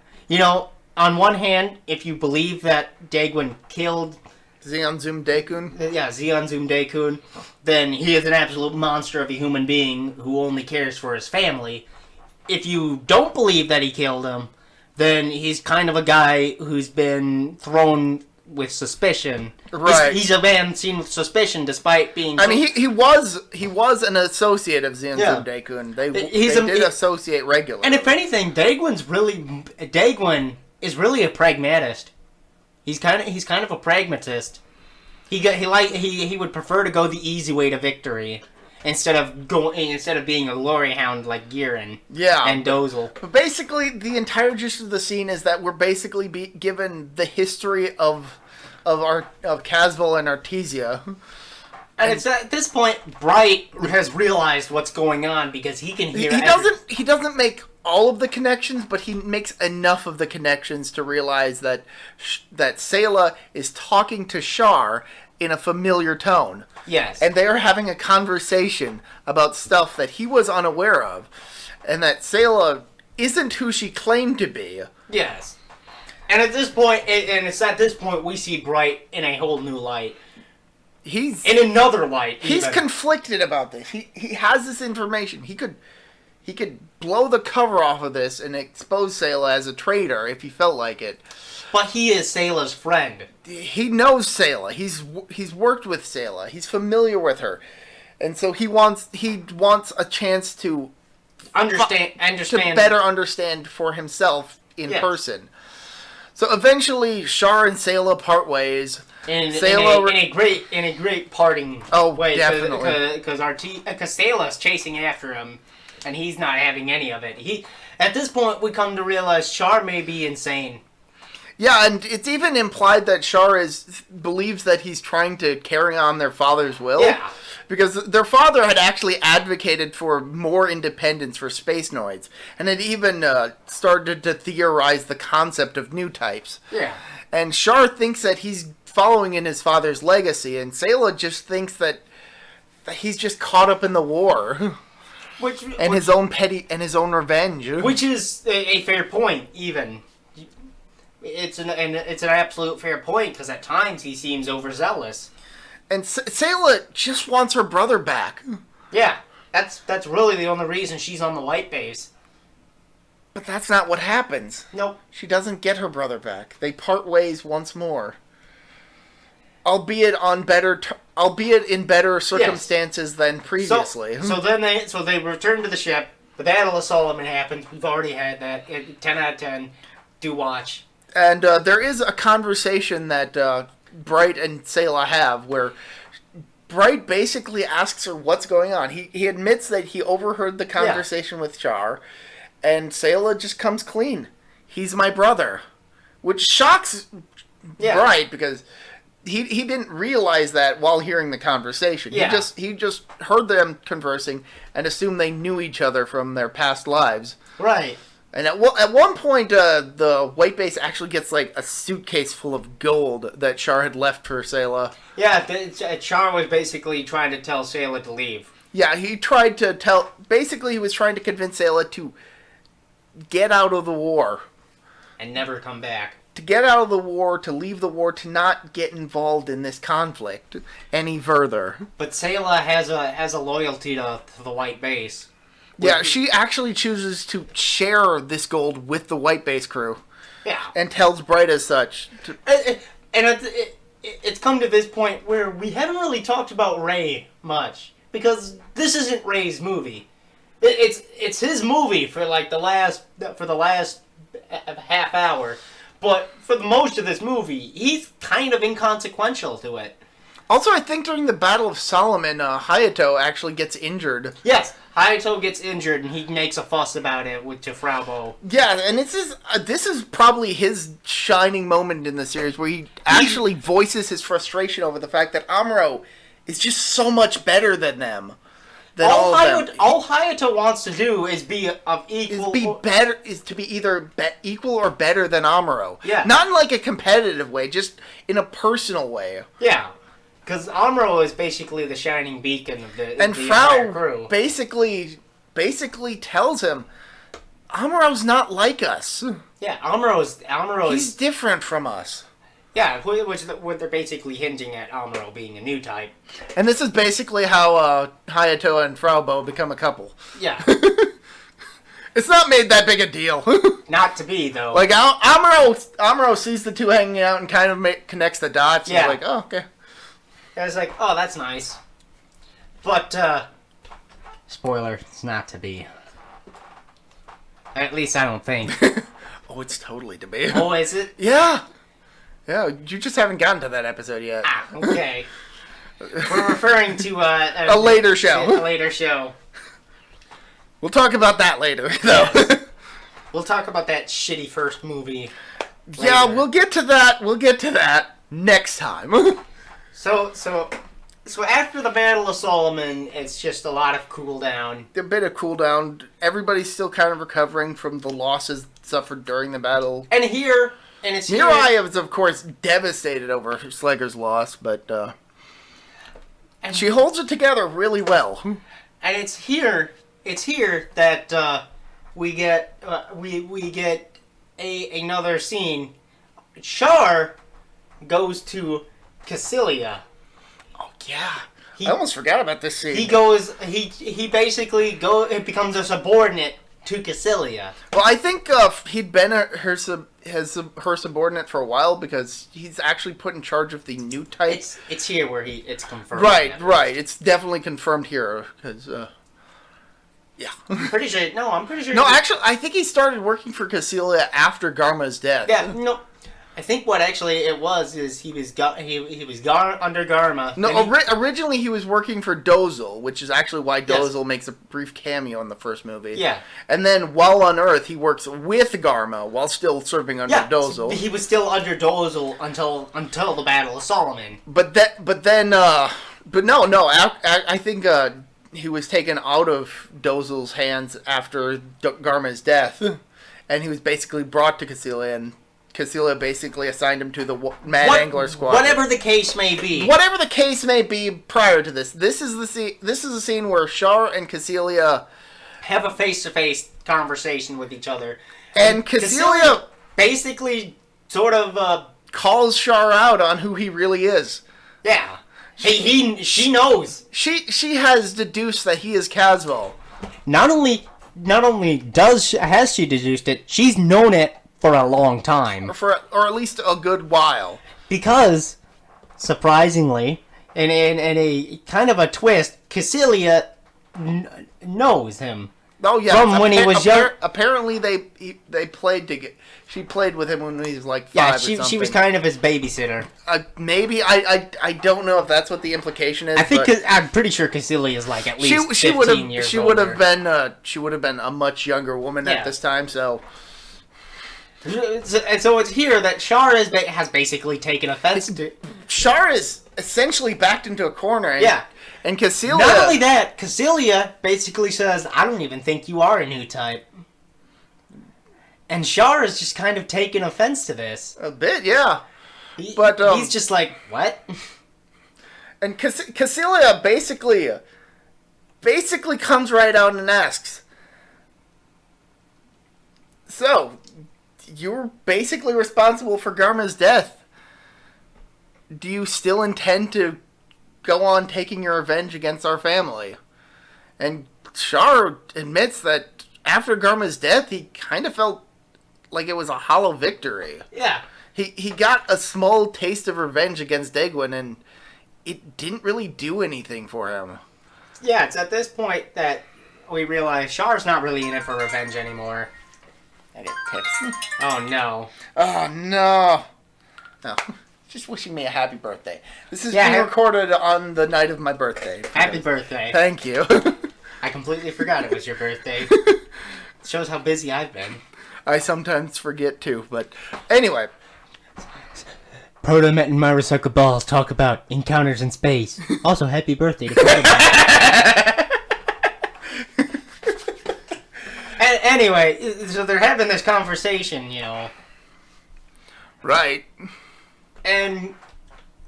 On one hand, if you believe that Daegwon killed Zeon Zoom Daikun? Yeah, Zeon Zoom Daikun. Then he is an absolute monster of a human being who only cares for his family. If you don't believe that he killed him, then he's kind of a guy who's been thrown with suspicion. Right. He's a man seen with suspicion despite being... I mean, he was an associate of Zeon Zoom Daikun. They did associate regularly. And if anything, Daegwon is really a pragmatist. He's kind of a pragmatist. He would prefer to go the easy way to victory instead of being a glory hound like Giran and Dozel. But basically, the entire gist of the scene is that we're basically given the history of Casval and Artesia. And it's at this point Bright has realized what's going on because he can hear. He doesn't make all of the connections, but he makes enough of the connections to realize that Sayla is talking to Char in a familiar tone. Yes. And they are having a conversation about stuff that he was unaware of, and that Sayla isn't who she claimed to be. Yes. And at this point, we see Bright in a whole new light. He's in another light. He's conflicted about this. He has this information. He could blow the cover off of this and expose Sayla as a traitor if he felt like it. But he is Sayla's friend. He knows Sayla. He's worked with Sayla. He's familiar with her, and so he wants a chance to understand to better understand for himself in person. So eventually, Char and Sayla part ways. In a great parting way. Definitely. Because Sayla's chasing after him, and he's not having any of it. At this point, we come to realize Char may be insane. Yeah, and it's even implied that Char believes that he's trying to carry on their father's will. Yeah. Because their father had actually advocated for more independence for space noids, and had even started to theorize the concept of new types. Yeah. And Char thinks that he's following in his father's legacy, and Sayla just thinks that he's just caught up in the war. His own revenge. Which is a fair point, even. It's an absolute fair point, because at times he seems overzealous. And Sayla just wants her brother back. Yeah, that's really the only reason she's on the white base. But that's not what happens. Nope. She doesn't get her brother back. They part ways once more. Albeit in better circumstances than previously. So they return to the ship. The Battle of Solomon happens. We've already had that. 10 out of 10. Do watch. And there is a conversation that Bright and Sayla have where Bright basically asks her what's going on. He admits that he overheard the conversation with Char, and Sayla just comes clean. He's my brother. Which shocks Bright because he didn't realize that while hearing the conversation. Yeah. He just heard them conversing and assumed they knew each other from their past lives. Right. And at one point, the white base actually gets like a suitcase full of gold that Char had left for Sayla. Yeah, Char was basically trying to tell Sayla to leave. Yeah, he was trying to convince Sayla to get out of the war. And never come back. To get out of the war, to leave the war, to not get involved in this conflict any further. But Sayla has a loyalty to the white base. Yeah, she actually chooses to share this gold with the white base crew. Yeah. And tells Bright as such. It's come to this point where we haven't really talked about Ray much. Because this isn't Ray's movie. It's his movie for the last half hour. But for most of this movie, he's kind of inconsequential to it. Also, I think during the Battle of Solomon, Hayato actually gets injured. Yes, Hayato gets injured, and he makes a fuss about it to Fraubo. Yeah, and this is probably his shining moment in the series, where he actually voices his frustration over the fact that Amuro is just so much better than them. All Hayato wants to do is be of equal... Is to be either equal or better than Amuro. Yeah. Not in like a competitive way, just in a personal way. Yeah. Because Amuro is basically the shining beacon of the entire crew. basically tells him, Amuro's not like us. Yeah, Amuro's He's different from us. Yeah, what they're basically hinging at Amuro being a new type. And this is basically how Hayato and Fraubo become a couple. Yeah. It's not made that big a deal. Not to be, though. Like, Amuro sees the two hanging out and kind of connects the dots. Yeah. And like, oh, okay. I was like, oh, that's nice. But, spoiler, it's not to be. At least I don't think. Oh, it's totally to be. Oh, is it? Yeah. Yeah, you just haven't gotten to that episode yet. Ah, okay. We're referring to a later show. A later show. We'll talk about that later, though. Yes. We'll talk about that shitty first movie later. Yeah, we'll get to that. We'll get to that next time. So after the Battle of Solomon, it's just a lot of cooldown. A bit of cooldown. Everybody's still kind of recovering from the losses suffered during the battle. And it's Mirai is, of course, devastated over Slager's loss, but she holds it together really well. And it's here that we get another scene. Char goes to Cassilia. Oh yeah, I almost forgot about this scene. He basically becomes a subordinate to Cassilia. Well, I think he'd been her subordinate for a while because he's actually put in charge of the new type. It's here where it's confirmed. Right. It's definitely confirmed here because. Yeah. I'm pretty sure. No, actually, I think he started working for Cassilia after Garma's death. Yeah, no. I think what actually it was is he was under Garma. No, originally he was working for Dozel, which is actually why Dozel makes a brief cameo in the first movie. Yeah. And then while on Earth, he works with Garma while still serving under Dozel. He was still under Dozel until the Battle of Solomon. I think he was taken out of Dozel's hands after Garma's death, and he was basically brought to Cassilia, and Cassilia basically assigned him to the Mad Angler Squad. Whatever the case may be. Whatever the case may be prior to this. This is the scene where Char and Cassilia have a face-to-face conversation with each other. And Cassilia basically sort of calls Char out on who he really is. Yeah. She knows. She has deduced that he is Casval. Not only has she deduced it, she's known it for a long time. Or at least a good while. Because, surprisingly, in a kind of a twist, Cassilia knows him. Oh yeah, from when he was young. Apparently, they played together. She played with him when he was like 5 or something. She was kind of his babysitter. Maybe I don't know if that's what the implication is. I'm pretty sure Cassilia is like at least 15 years older. She would have been a much younger woman at this time. So. And so it's here that Char has basically taken offense to. Char is essentially backed into a corner. And Cassilia... Not only that, Cassilia basically says, I don't even think you are a new type. And Char is just kind of taking offense to this. A bit, yeah. But he's just like, what? And Cassilia basically comes right out and asks, so, you're basically responsible for Garma's death. Do you still intend to go on taking your revenge against our family? And Char admits that after Garma's death, he kind of felt like it was a hollow victory. Yeah. He got a small taste of revenge against Degwin, and it didn't really do anything for him. Yeah, it's at this point that we realize Char's not really in it for revenge anymore. I get tips. Oh, no. Oh, no. No. Just wishing me a happy birthday. This is being recorded on the night of my birthday. Happy birthday. Thank you. I completely forgot it was your birthday. Shows how busy I've been. I sometimes forget too, but anyway. ProtoMet and my recycled balls talk about encounters in space. Also, happy birthday to ProtoMet. Anyway, so they're having this conversation, you know. Right. And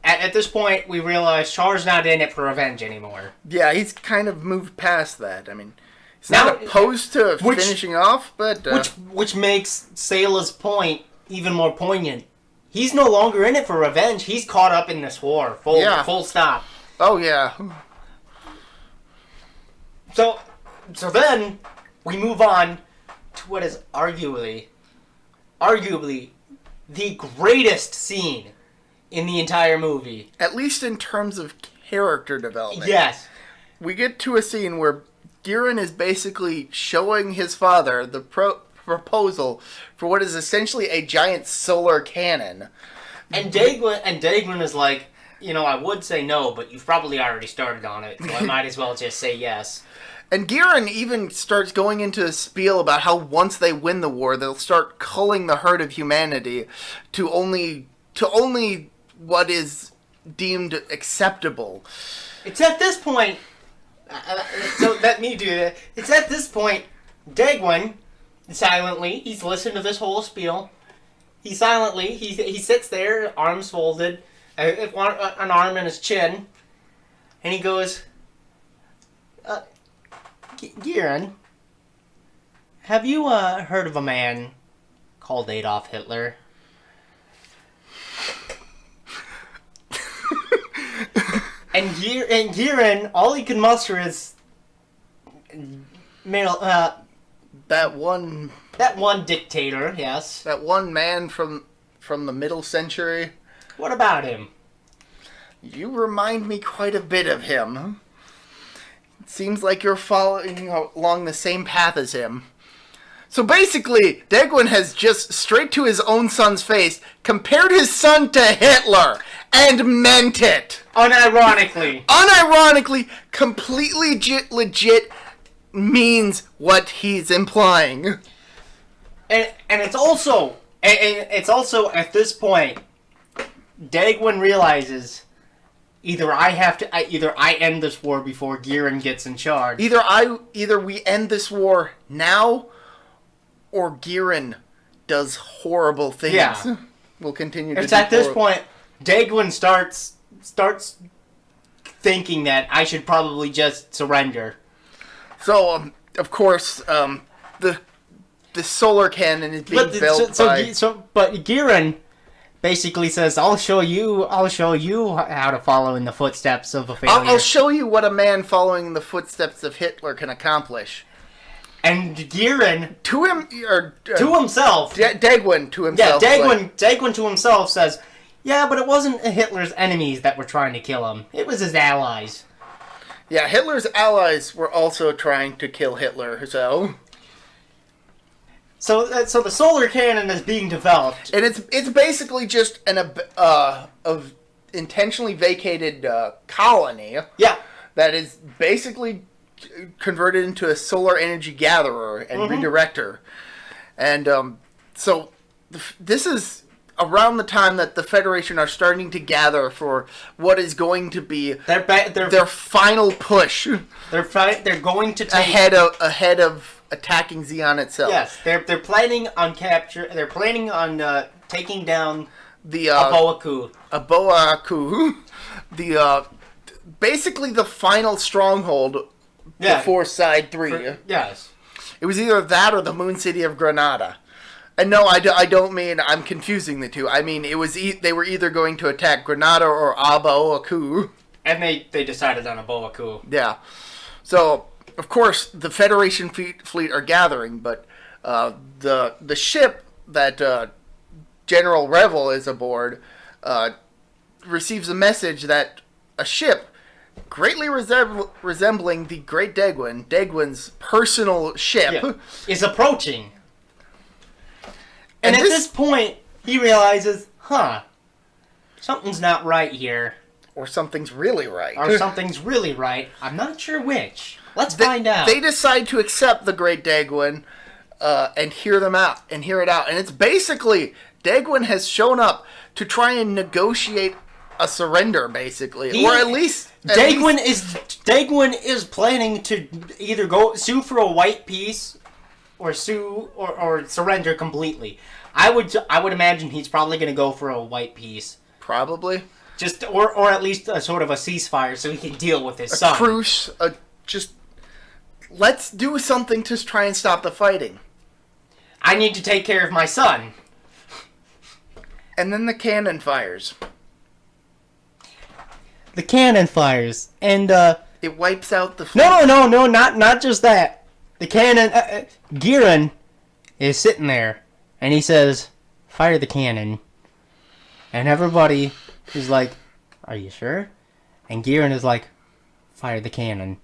at this point, we realize Char's not in it for revenge anymore. Yeah, he's kind of moved past that. I mean, he's not opposed to finishing off, but... Which makes Sayla's point even more poignant. he's no longer in it for revenge. He's caught up in this war. Full stop. Oh, yeah. So then we move on to what is arguably the greatest scene in the entire movie. At least in terms of character development. Yes. We get to a scene where Giran is basically showing his father the proposal for what is essentially a giant solar cannon. And Dagwin is like, I would say no, but you've probably already started on it, so I might as well just say yes. And Giran even starts going into a spiel about how once they win the war, they'll start culling the herd of humanity to only what is deemed acceptable. It's at this point... so let me do that. It's at this point, Dagwin, silently, he's listened to this whole spiel. He sits there, arms folded, an arm in his chin, and he goes, Giran, have you heard of a man called Adolf Hitler? And Giran, all he can muster is that one dictator, yes. That one man from the middle century. What about him? You remind me quite a bit of him. It seems like you're following along the same path as him. So basically, Dagwin has just straight to his own son's face compared his son to Hitler and meant it. Unironically. Unironically, completely legit means what he's implying. And it's also at this point, Dagwin realizes either I end this war before Giran gets in charge. Either we end this war now, or Giran does horrible things. Yeah. We'll continue to It's at this point, Dagwin starts thinking that I should probably just surrender. So, of course, the solar cannon is being built by... But Giran basically says, I'll show you how to follow in the footsteps of a failure. I'll show you what a man following in the footsteps of Hitler can accomplish. And Giran... To himself. Dagwin to himself. Yeah, Dagwin to himself says, yeah, but it wasn't Hitler's enemies that were trying to kill him. It was his allies. Yeah, Hitler's allies were also trying to kill Hitler, so... So the solar cannon is being developed. And it's basically just of intentionally vacated colony. Yeah. That is basically converted into a solar energy gatherer and redirector. And so this is around the time that the Federation are starting to gather for what is going to be their final push. They're going to take ahead of attacking Zeon itself. Yes, they're planning on capture. They're planning on taking down the Aboaku. The basically the final stronghold before Side 3. Yes, it was either that or the Moon City of Granada. And no, I don't mean I'm confusing the two. I mean it was they were either going to attack Granada or Aboaku. And they decided on Aboaku. Yeah, so. Of course, the Federation fleet are gathering, but the ship that General Revel is aboard receives a message that a ship greatly resembling the Great Dagwin's personal ship, is approaching. And at this point, he realizes, something's not right here. Or something's really right. I'm not sure which. Let's find out. They decide to accept the Great Dagwin and hear it out. And it's basically, Dagwin has shown up to try and negotiate a surrender, basically. Or at least... Dagwin is planning to either go sue for a white peace or surrender completely. I would imagine he's probably going to go for a white peace. Probably. Just or at least a sort of a ceasefire so he can deal with his son. A truce, let's do something to try and stop the fighting. I need to take care of my son. And then the cannon fires. The cannon fires, and it wipes out the fleet. No, not just that. The cannon, Giran is sitting there, and he says, "Fire the cannon." And everybody is like, "Are you sure?" And Giran is like, "Fire the cannon."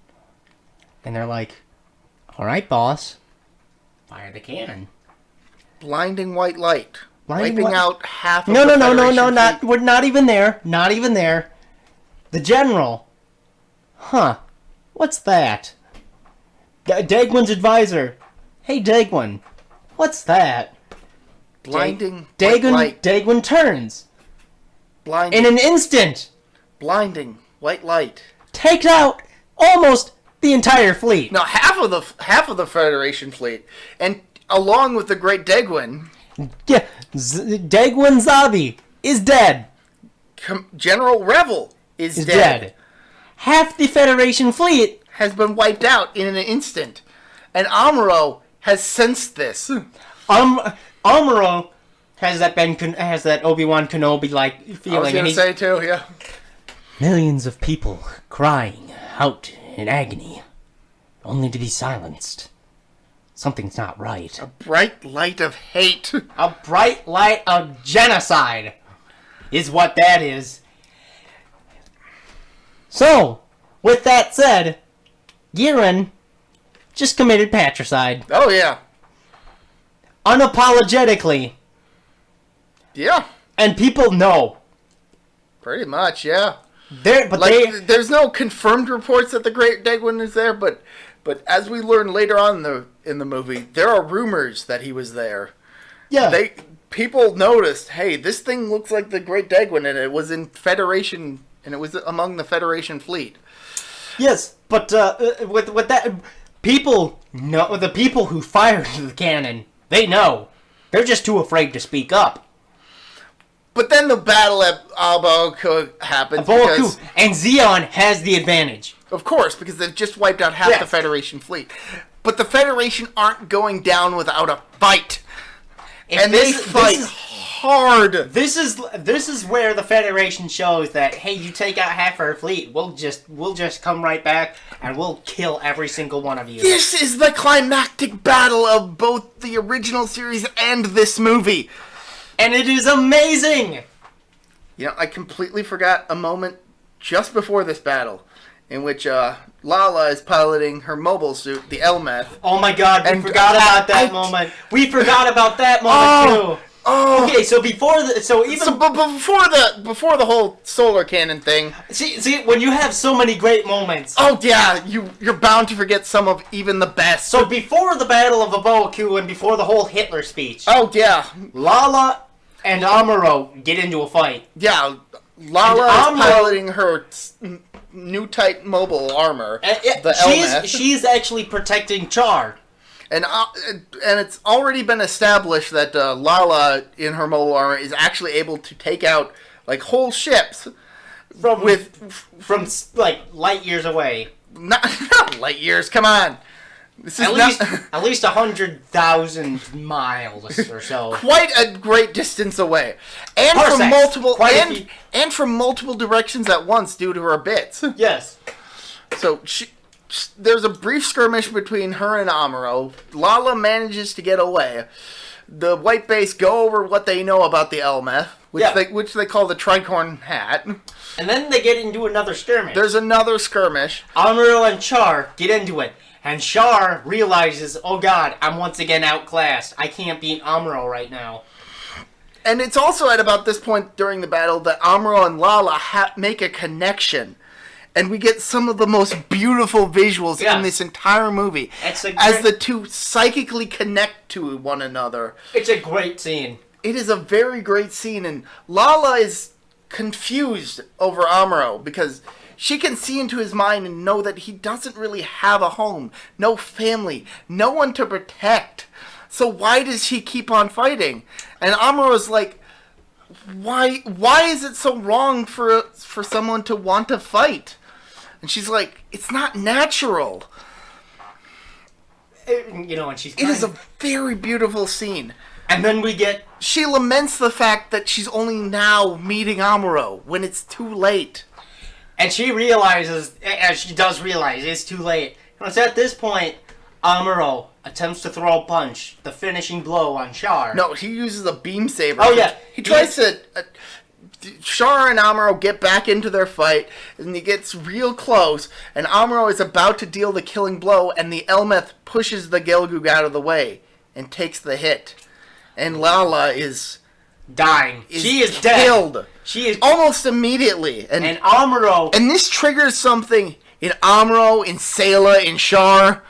And they're like, "All right, boss. Fire the cannon." Blinding white light. Wiping out half of no, the not we're not even there. Not even there. The general. Huh. What's that? Dagwin's advisor. Hey, Dagwin. What's that? Blinding white light. Dagwin turns. Blinding. In an instant. Blinding white light. Takes out almost the entire fleet. No, half of the Federation fleet, and along with the Great Dagwin. Yeah, Dagwin Zabi is dead. General Revel is dead. Half the Federation fleet has been wiped out in an instant, and Amuro has sensed this. Amuro has that Obi-Wan Kenobi like feeling. I was gonna say too, yeah. Millions of people crying out in agony, only to be silenced. Something's not right. A bright light of hate. A bright light of genocide is what that is. So, with that said, Giran just committed patricide. Oh, yeah. Unapologetically. Yeah. And people know. Pretty much, yeah. There's no confirmed reports that the Great Dagwin is there, but as we learn later on in the movie, there are rumors that he was there. Yeah. People noticed, hey, this thing looks like the Great Dagwin, and it was in Federation, and it was among the Federation fleet. Yes, but with that, people know, the people who fired the cannon, they know. They're just too afraid to speak up. But then the battle at Aboku happens. And Zeon has the advantage. Of course, because they've just wiped out half the Federation fleet. But the Federation aren't going down without a fight. They fight hard. This is where the Federation shows that, hey, you take out half our fleet, we'll just come right back and we'll kill every single one of you. This is the climactic battle of both the original series and this movie. And it is amazing! You know, I completely forgot a moment just before this battle in which Lala is piloting her mobile suit, the Elmeth. Oh my god, we forgot about that moment. We forgot about that moment too. Oh. Okay, so before the whole solar cannon thing. See, when you have so many great moments. Oh yeah, you're bound to forget some of even the best. So before the Battle of Aboku and before the whole Hitler speech. Oh yeah, Lala and Amuro get into a fight. Yeah, Lala is piloting her new type mobile armor. She's actually protecting Char. And it's already been established that Lala in her mobile armor is actually able to take out like whole ships from like light years away. Not light years. Come on. This is at least 100,000 miles or so. Quite a great distance away, and from multiple directions at once due to her bits. Yes. So there's a brief skirmish between her and Amuro. Lala manages to get away. The White Base go over what they know about the Elmeth, which they call the tricorn hat. And then they get into another skirmish. There's another skirmish. Amuro and Char get into it. And Char realizes, oh god, I'm once again outclassed. I can't beat Amuro right now. And it's also at about this point during the battle that Amuro and Lala make a connection. And we get some of the most beautiful visuals in this entire movie as the two psychically connect to one another. It's a great scene. It is a very great scene, and Lala is confused over Amuro because she can see into his mind and know that he doesn't really have a home, no family, no one to protect. So why does he keep on fighting? And Amuro's like, why is it so wrong for someone to want to fight? And she's like, it's not natural. And she's It is a very beautiful scene. And then we get she laments the fact that she's only now meeting Amuro when it's too late. And she realizes, as she does realize, it's too late. And it's at this point, Amuro attempts to throw a punch, the finishing blow on Char. No, he uses a beam saber. Oh, yeah. He tries to... Char and Amuro get back into their fight, and he gets real close, and Amuro is about to deal the killing blow, and the Elmeth pushes the Gelgoog out of the way and takes the hit. And Lala is... dying. She is killed. Dead. She is almost immediately. And Amuro... And this triggers something in Amuro, in Sayla, in Char,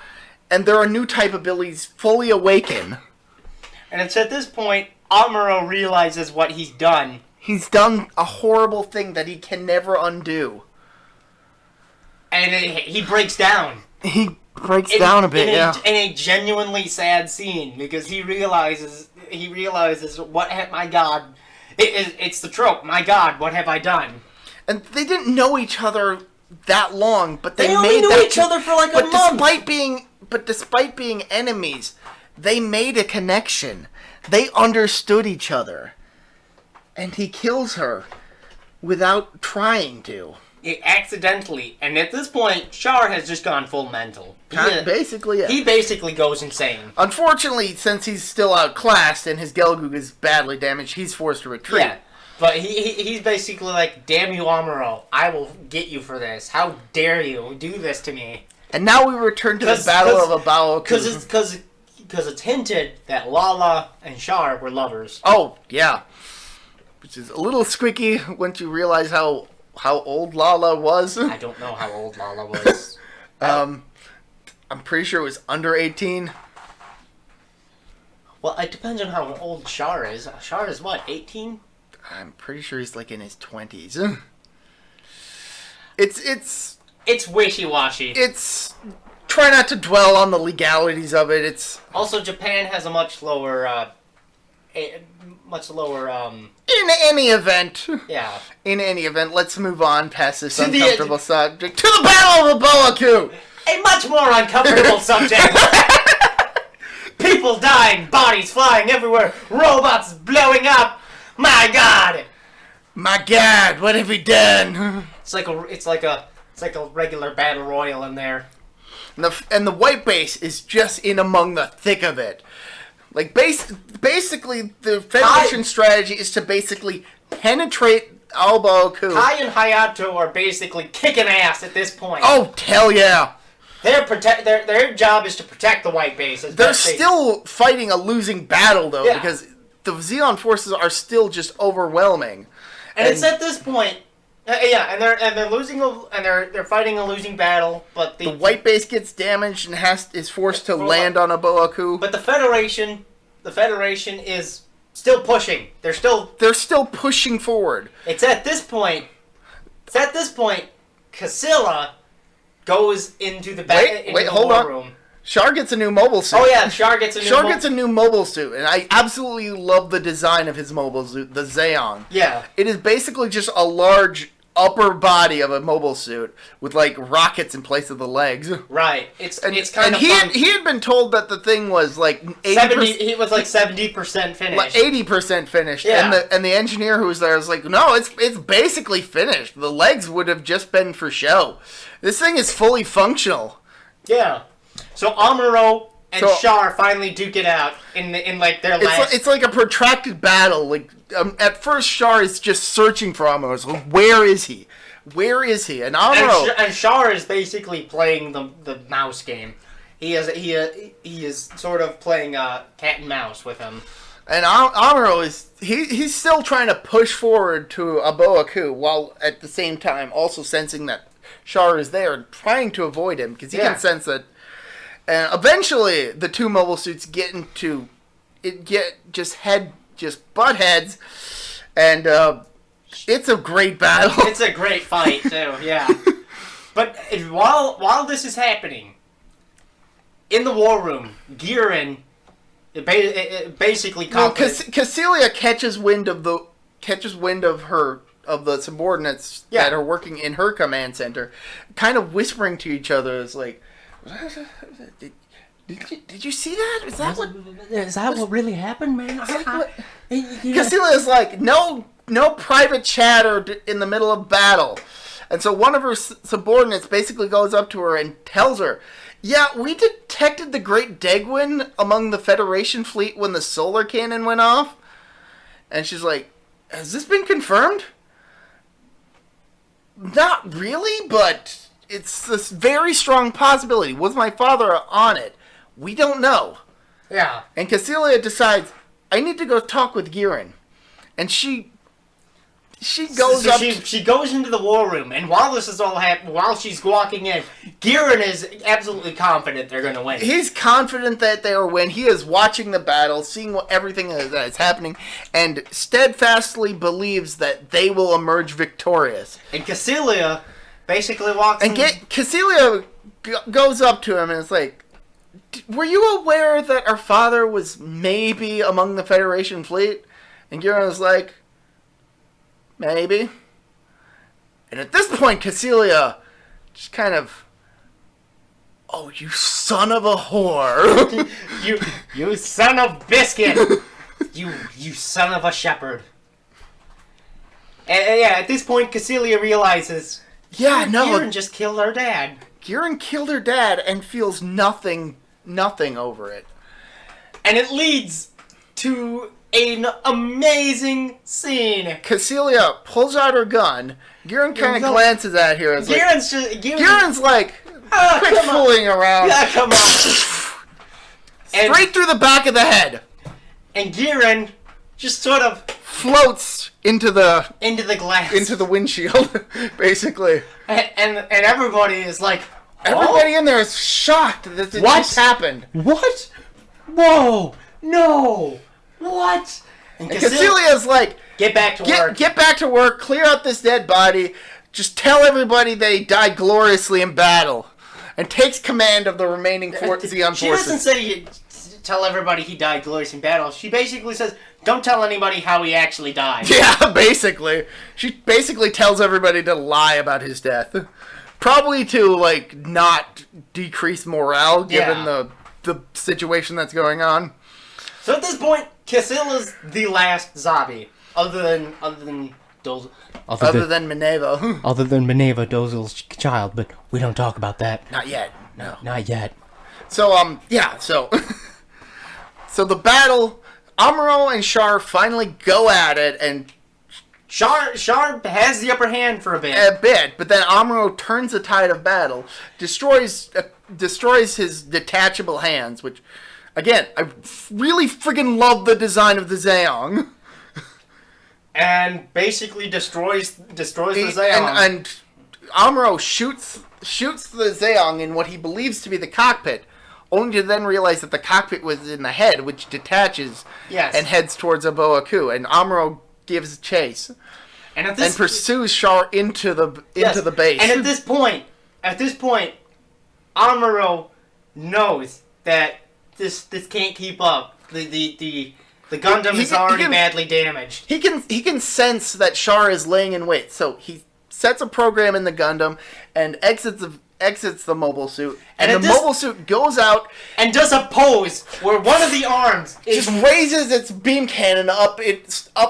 and there are new type abilities fully awaken. And it's at this point, Amuro realizes what he's done. He's done a horrible thing that he can never undo. And he breaks down. He breaks down a bit, in a genuinely sad scene, because he realizes my God, it's the trope. My God, what have I done? And they didn't know each other that long, but they only made knew each other for like a month. Despite being enemies, they made a connection. They understood each other. And he kills her without trying to. Accidentally. And at this point, Char has just gone full mental. Basically, yeah. He basically goes insane. Unfortunately, since he's still outclassed and his Gelgoog is badly damaged, he's forced to retreat. Yeah, but he's basically like, damn you, Amuro. I will get you for this. How dare you do this to me? And now we return to the Battle of Abaoku. Because it's hinted that Lala and Char were lovers. Oh, yeah. Which is a little squeaky once you realize how old Lala was. I don't know how old Lala was. I'm pretty sure it was under 18. Well, it depends on how old Char is. Char is what, 18? I'm pretty sure he's like in his 20s. It's wishy-washy. Try not to dwell on the legalities of it. It's also Japan has a much lower in any event. Yeah. In any event, let's move on past this uncomfortable subject to the Battle of Abaoku. A much more uncomfortable subject. People dying, bodies flying everywhere, robots blowing up. My God. My God, what have we done? It's like a regular battle royal in there. And the white base is just in among the thick of it. Like, basically, the Federation strategy is to basically penetrate Abaoku. Kai and Hayato are basically kicking ass at this point. Oh, hell yeah. Their job is to protect the white base. They're still fighting a losing battle, though, because the Zeon forces are still just overwhelming. And it's at this point... and they're losing, and they're fighting a losing battle. But the white base gets damaged and is forced to land on Abaoku. But the Federation is still pushing. They're still pushing forward. It's at this point. Casilla goes into the war room. Char gets a new mobile suit. Oh yeah, Char gets a new mobile suit, and I absolutely love the design of his mobile suit, the Zeon. Yeah. It is basically just a large upper body of a mobile suit with like rockets in place of the legs. Right. It's kind of fun. He had been told that the thing was like 70%. He was like 70% finished. Like 80% finished. Yeah. And the engineer who was there was like, no, it's basically finished. The legs would have just been for show. This thing is fully functional. Yeah. So Amuro and Char finally duke it out in like their last... It's like a protracted battle. Like at first, Char is just searching for Amuro. So where is he? Where is he? And Amuro... And Char is basically playing the mouse game. He is sort of playing cat and mouse with him. And Amuro is... He's still trying to push forward to Abaoku while at the same time also sensing that Char is there and trying to avoid him because he can sense that... And eventually, the two mobile suits get butt heads, and it's a great battle. It's a great fight too, yeah. But while this is happening, in the war room, Girin basically Cassilia catches wind of the subordinates that are working in her command center, kind of whispering to each other. It's like, Did you see that? Is that what really happened, man? Cassilia is like, no private chatter in the middle of battle. And so one of her subordinates basically goes up to her and tells her, yeah, we detected the Great Degwin among the Federation fleet when the solar cannon went off. And she's like, has this been confirmed? Not really, but it's this very strong possibility. Was my father on it? We don't know. Yeah. And Cassilia decides, I need to go talk with Giran. And she goes up. She goes into the war room, and while this is all happening, while she's walking in, Giran is absolutely confident they're going to win. He's confident that they will win. He is watching the battle, seeing everything that is happening, and steadfastly believes that they will emerge victorious. And Cassilia basically walks in. And Cassilia goes up to him and is like, were you aware that our father was maybe among the Federation fleet? And Giran was like, maybe. And at this point, Cassilia just kind of, oh, you son of a whore. you son of biscuit. you son of a shepherd. And yeah, at this point, Cassilia realizes, Giran just killed our dad. Giran killed her dad and feels nothing over it. And it leads to an amazing scene. Cassilia pulls out her gun. Giran kind of glances at her. Giran's like, quit fooling around. Yeah, come on. Straight through the back of the head. And Giran just sort of floats into the glass, into the windshield, basically. And everybody is like, everybody in there is shocked that this just happened. What? Whoa! No! What? And Cassilia's like, get back to work. Get back to work. Clear out this dead body. Just tell everybody they died gloriously in battle, and takes command of the remaining Zeon forces. She doesn't say tell everybody he died gloriously in battle. She basically says, don't tell anybody how he actually died. Yeah, basically. She basically tells everybody to lie about his death. Probably to, like, not decrease morale, given the situation that's going on. So at this point, Cassilia's the last zombie, other than Dozel. Other than Minerva. Other than Minerva, Dozel's child, but we don't talk about that. Not yet. No. Not yet. So, so the battle, Amuro and Char finally go at it, and Char has the upper hand for a bit. But then Amuro turns the tide of battle, destroys his detachable hands, which, again, I really freaking love the design of the Zeong. And basically destroys the Zeong. And Amuro shoots the Zeong in what he believes to be the cockpit, only to then realize that the cockpit was in the head, which detaches and heads towards Aboaku. And Amuro gives chase and pursues Char into the base. And at this point, Amuro knows that this can't keep up. The Gundam is already badly damaged. He can sense that Char is laying in wait, so he sets a program in the Gundam and exits the mobile suit, and the mobile suit goes out and does a pose where one of the arms just raises its beam cannon up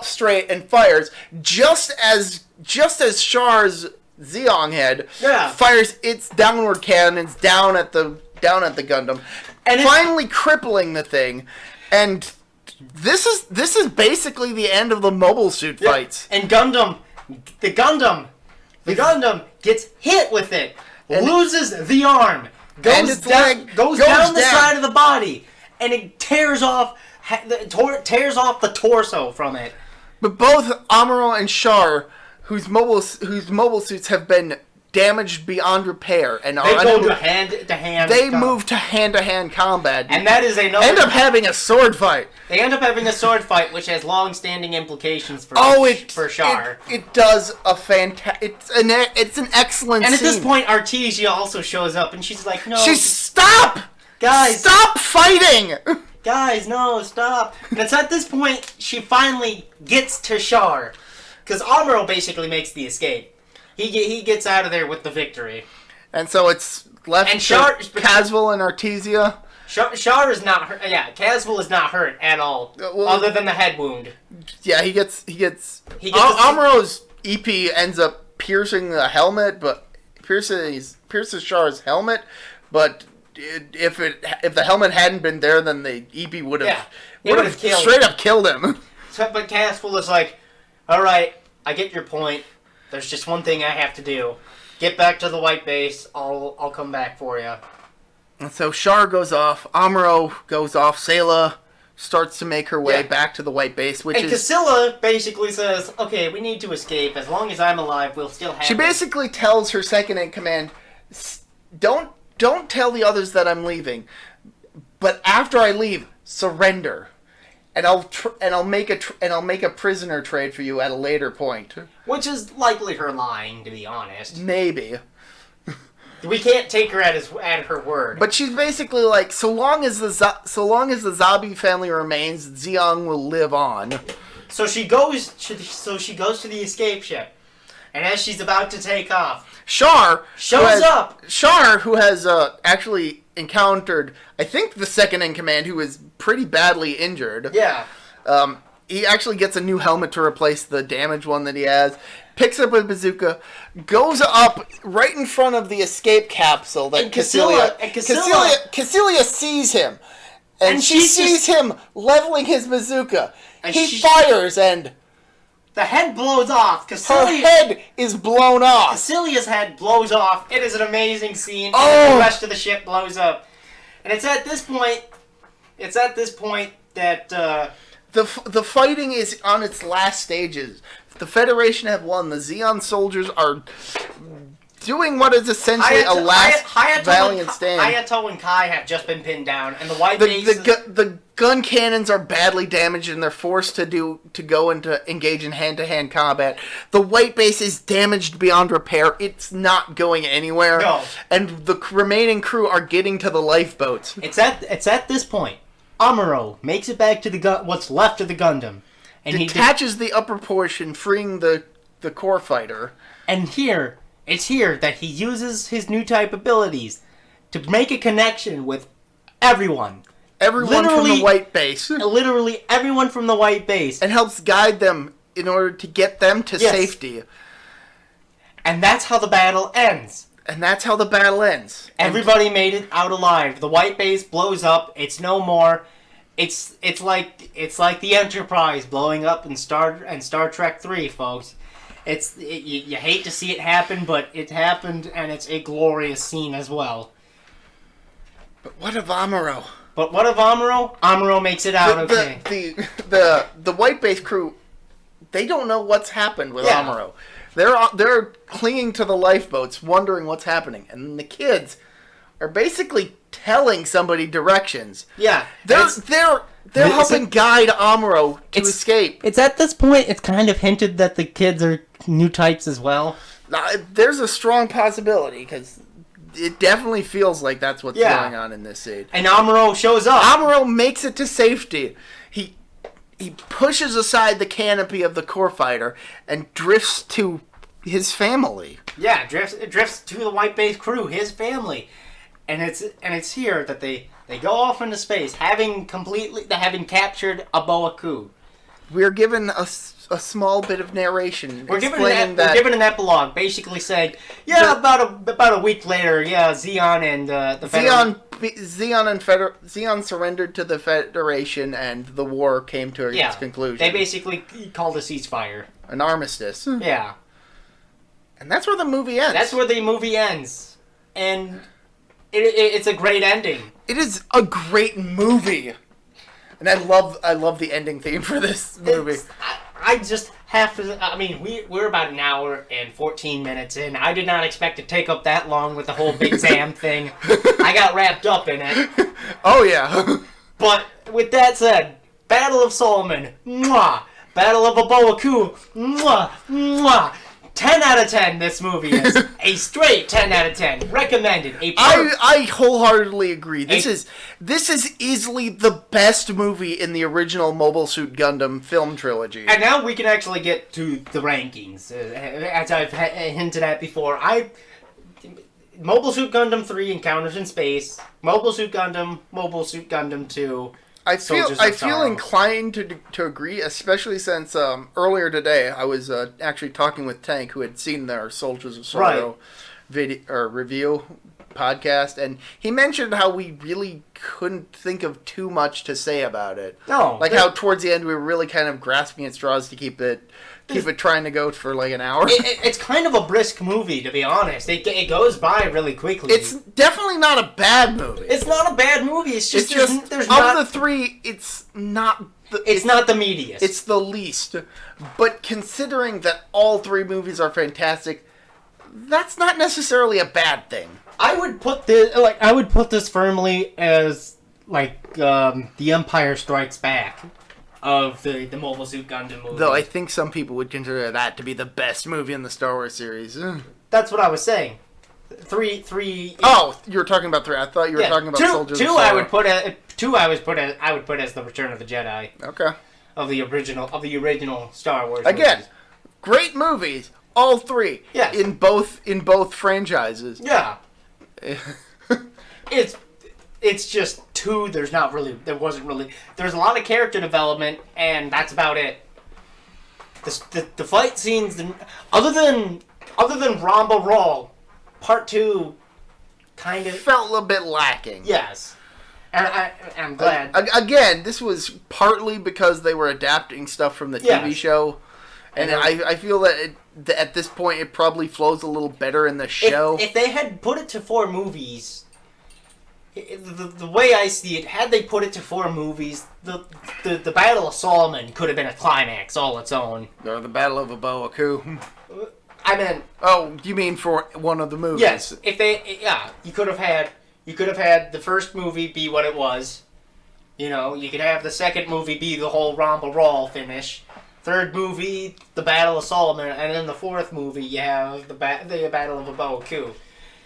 straight and fires just as Char's Zeong head fires its downward cannons down at the Gundam, and finally crippling the thing. And this is basically the end of the mobile suit fights. And the Gundam gets hit with it. And loses the arm, goes down the side of the body, and it tears off the torso from it. But both Amuro and Char, whose mobile suits have been damaged beyond repair, and they go to hand-to-hand. They move to hand-to-hand combat, and that is another. End up having a sword fight. They end up having a sword fight, which has long-standing implications for Char. It does a fantastic. It's an excellent. And at scene. this point, Artesia also shows up, and she's like, "No, stop, guys, stop fighting, guys, no, stop." And it's at this point she finally gets to Char, because Amuro basically makes the escape. He gets out of there with the victory. And so it's left to Caswell and Artesia. Char is not hurt. Yeah, Caswell is not hurt at all, other than the head wound. Yeah, he gets. Amuro's EP ends up piercing the helmet, but pierces Char's helmet. But if the helmet hadn't been there, then the EP would have straight up killed him. But Caswell is like, all right, I get your point. There's just one thing I have to do. Get back to the white base. I'll come back for you. And so Char goes off. Amuro goes off. Sayla starts to make her way back to the white base, and Casilla basically says, okay, we need to escape. As long as I'm alive, we'll still have She basically tells her second-in-command, don't tell the others that I'm leaving, but after I leave, surrender. And I'll make a prisoner trade for you at a later point. Which is likely her lying, to be honest. Maybe. We can't take her at her word. But she's basically like, so long as the Zabi family remains, Zeong will live on. So she goes to the escape ship, and as she's about to take off, Char shows up. Char, who has actually encountered, I think, the second in command, who is pretty badly injured. Yeah. He actually gets a new helmet to replace the damaged one that he has. Picks up a bazooka, goes up right in front of the escape capsule that Cassilia sees him. And she sees him leveling his bazooka. He fires and the head blows off. Her head is blown off. Cassilia's head blows off. It is an amazing scene. And the rest of the ship blows up. And it's at this point that the fighting is on its last stages. The Federation have won. The Zeon soldiers are doing what is essentially a last valiant stand. Hayato and Kai have just been pinned down, and the white base. The gun cannons are badly damaged, and they're forced to engage in hand-to-hand combat. The white base is damaged beyond repair. It's not going anywhere. No. And the remaining crew are getting to the lifeboats. It's at this point, Amuro makes it back to what's left of the Gundam. And detaches the upper portion, freeing the core fighter. And it's here that he uses his new type abilities to make a connection with everyone. Everyone from the white base. Literally everyone from the white base. And helps guide them in order to get them to safety. And that's how the battle ends. Everybody made it out alive. The white base blows up. It's no more. It's like the Enterprise blowing up in Star Trek 3, folks. You hate to see it happen, but it happened, and it's a glorious scene as well. But what of Amuro? Amuro makes it out okay. The white base crew, they don't know what's happened with Amuro. They're clinging to the lifeboats, wondering what's happening, and the kids are basically telling somebody directions. Yeah. They're helping guide Amuro to escape. It's at this point, it's kind of hinted that the kids are new types as well. There's a strong possibility, because it definitely feels like that's what's going on in this scene. And Amuro shows up. Amuro makes it to safety. He pushes aside the canopy of the core fighter and drifts to his family. Yeah, drifts to the white base crew, his family. And it's here that they go off into space, having captured a Boa Ku. We're given a small bit of narration. We're given an epilogue, basically saying, about a week later, Zeon and the Zeon surrendered to the Federation, and the war came to its conclusion. They basically called a ceasefire, an armistice. Yeah, and that's where the movie ends. And it's a great ending. It is a great movie. And I love the ending theme for this movie. I just have to. I mean, we're about an hour and 14 minutes in. I did not expect to take up that long with the whole Big Zam thing. I got wrapped up in it. Oh yeah. But with that said, Battle of Solomon, mwah. Battle of Aboaku, mwah, mwah. 10 out of 10 this movie is. A straight 10 out of 10. Recommended. I wholeheartedly agree. This is easily the best movie in the original Mobile Suit Gundam film trilogy. And now we can actually get to the rankings. As I've hinted at before, Mobile Suit Gundam 3 Encounters in Space, Mobile Suit Gundam 2. I feel inclined to agree, especially since earlier today I was actually talking with Tank, who had seen our Soldiers of Sorrow video or review podcast, and he mentioned how we really couldn't think of too much to say about it. No, like how towards the end we were really kind of grasping at straws to keep it trying to go for like an hour. It's kind of a brisk movie, to be honest. It goes by really quickly. It's definitely not a bad movie. It's not a bad movie. It's just there's of not, the three, it's not the meatiest. It's the least. But considering that all three movies are fantastic, that's not necessarily a bad thing. I would put this firmly as The Empire Strikes Back of the Mobile Suit Gundam movie. Though I think some people would consider that to be the best movie in the Star Wars series. That's what I was saying. Three. Oh, you were talking about 3. I thought you were talking about Soldiers of Sorrow. I would put as the Return of the Jedi. Okay. Of the original Star Wars. Again, movies. Great movies, all 3. Yes. In both franchises. Yeah. It's just 2. There's a lot of character development, and that's about it. The fight scenes, other than Ramba Rawl, Part 2 kind of felt a little bit lacking. Yes. And I'm glad. Again, this was partly because they were adapting stuff from the TV show. And I feel that at this point it probably flows a little better in the show. If they had put it to 4 movies, the way I see it, had they put it to 4 movies, the Battle of Solomon could have been a climax all its own. Or the Battle of Abawaku. I meant. Oh, you mean for one of the movies? Yes. You could have had the first movie be what it was. You know, you could have the second movie be the whole Ramba Rawl finish. Third movie, the Battle of Solomon, and then the fourth movie, you have the Battle of Abawaku.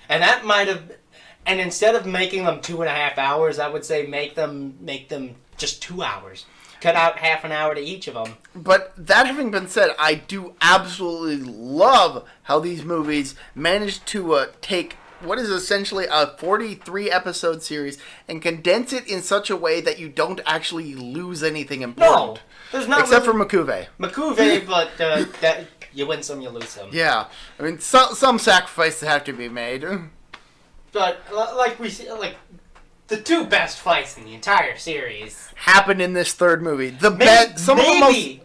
And that might have, and instead of making them 2.5 hours, I would say make them just 2 hours. Cut out half an hour to each of them. But that having been said, I do absolutely love how these movies managed to take what is essentially a 43-episode series and condense it in such a way that you don't actually lose anything important. No, there's not except for M'Quve. M'Quve, but that you win some, you lose some. Yeah, I mean some sacrifices have to be made. But the 2 best fights in the entire series happened in this third movie.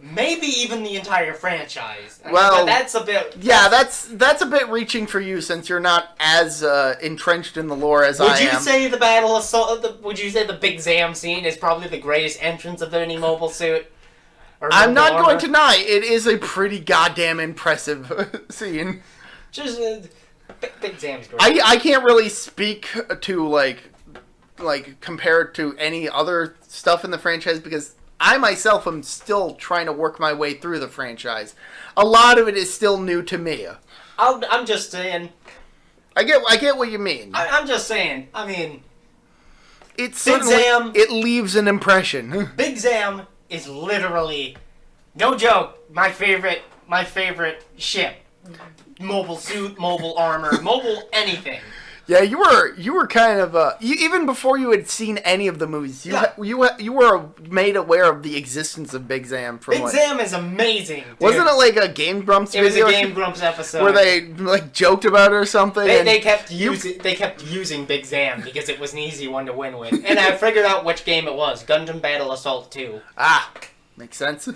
Maybe even the entire franchise. Well, that's a bit. Yeah, that's a bit reaching for you since you're not as entrenched in the lore as I am. Would you say the Battle of Would you say the Big Zam scene is probably the greatest entrance of any mobile suit? I'm not going to deny it is a pretty goddamn impressive scene. Just Big Zam's great. I can't really speak to like compare it to any other stuff in the franchise because I myself am still trying to work my way through the franchise. A lot of it is still new to me. I'm just saying. I get what you mean. I'm just saying. I mean, Big Zam. It leaves an impression. Big Zam is literally, no joke, my favorite ship. Mobile suit, mobile armor, mobile anything. Yeah, you were kind of even before you had seen any of the movies. You were made aware of the existence of Big Zam. Big Zam is amazing. Dude. Wasn't it like a Game Grumps video? It was a Game Grumps episode where they joked about it or something. They kept using Big Zam because it was an easy one to win with, and I figured out which game it was: Gundam Battle Assault 2. Ah, makes sense.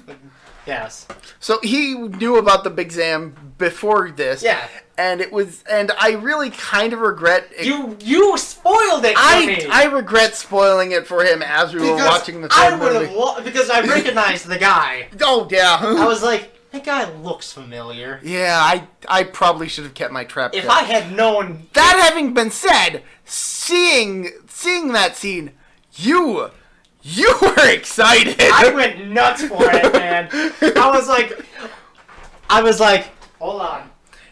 Yes. So he knew about the Big Zam before this. Yeah. And I really kind of regret it. You spoiled it for me. I regret spoiling it for him as we were watching the third movie. Because I recognized the guy. Oh, yeah. I was like, that guy looks familiar. Yeah, I probably should have kept my trap If I had known... That having been said, seeing that scene, you were excited. I went nuts for it, man. I was like, hold on.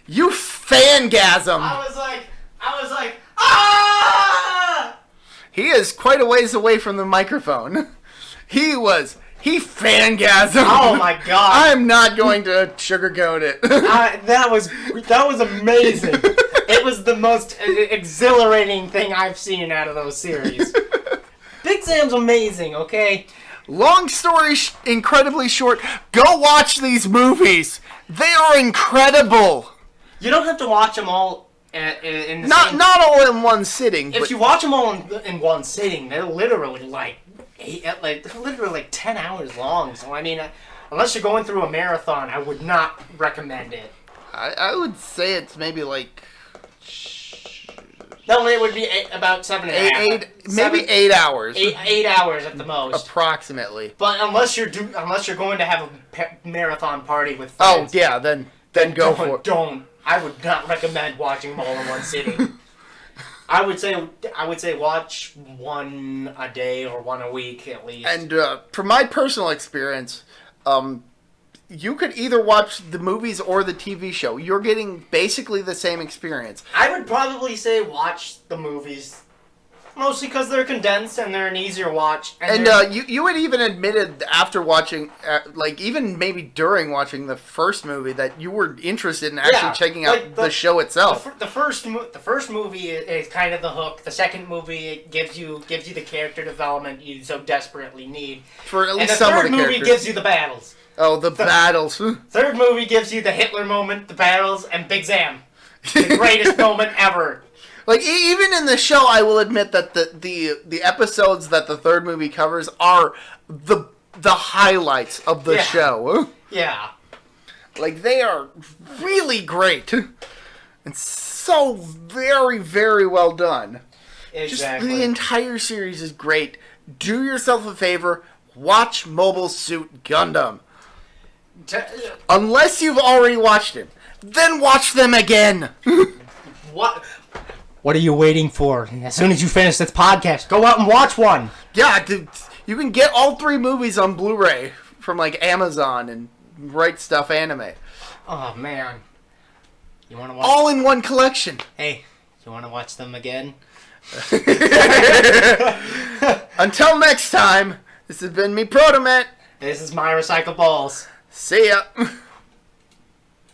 You fangasm. I was like, ah! He is quite a ways away from the microphone. He fangasm. Oh my god. I'm not going to sugarcoat it. That was amazing. It was the most exhilarating thing I've seen out of those series. Big Sam's amazing, okay? Long story incredibly short, go watch these movies. They are incredible. You don't have to watch them all in the not all in one sitting. If you watch them all in one sitting, they're literally like 10 hours long. So I mean, unless you're going through a marathon, I would not recommend it. I would say it's maybe like... No, it would be about 7.5. Maybe 8 hours. 8 hours at the most, approximately. But unless you're going to have a marathon party with friends, then go for it. Don't. I would not recommend watching them all in one sitting. I would say watch one a day or one a week at least. And from my personal experience, you could either watch the movies or the TV show. You're getting basically the same experience. I would probably say watch the movies, mostly because they're condensed and they're an easier watch. And you had even admitted after watching, even maybe during watching the first movie, that you were interested in actually checking out the show itself. The first movie is kind of the hook. The second movie it gives you the character development you so desperately need. For at least some of the characters. And the third movie gives you the battles. Oh, the battles. Third movie gives you the Hitler moment, the battles, and Big Sam. The greatest moment ever. Like, even in the show, I will admit that the episodes that the third movie covers are the highlights of the show. Yeah. Like, they are really great. And so very, very well done. Exactly. Just the entire series is great. Do yourself a favor, watch Mobile Suit Gundam. Unless you've already watched it, then watch them again. What are you waiting for? As soon as you finish this podcast, go out and watch one. Yeah, you can get all 3 movies on Blu-ray from like Amazon and Right Stuff Anime. Oh man, you want to watch all in one collection? Hey, you want to watch them again? Until next time, this has been me, ProtoMet. This is my Recycle Balls. See ya.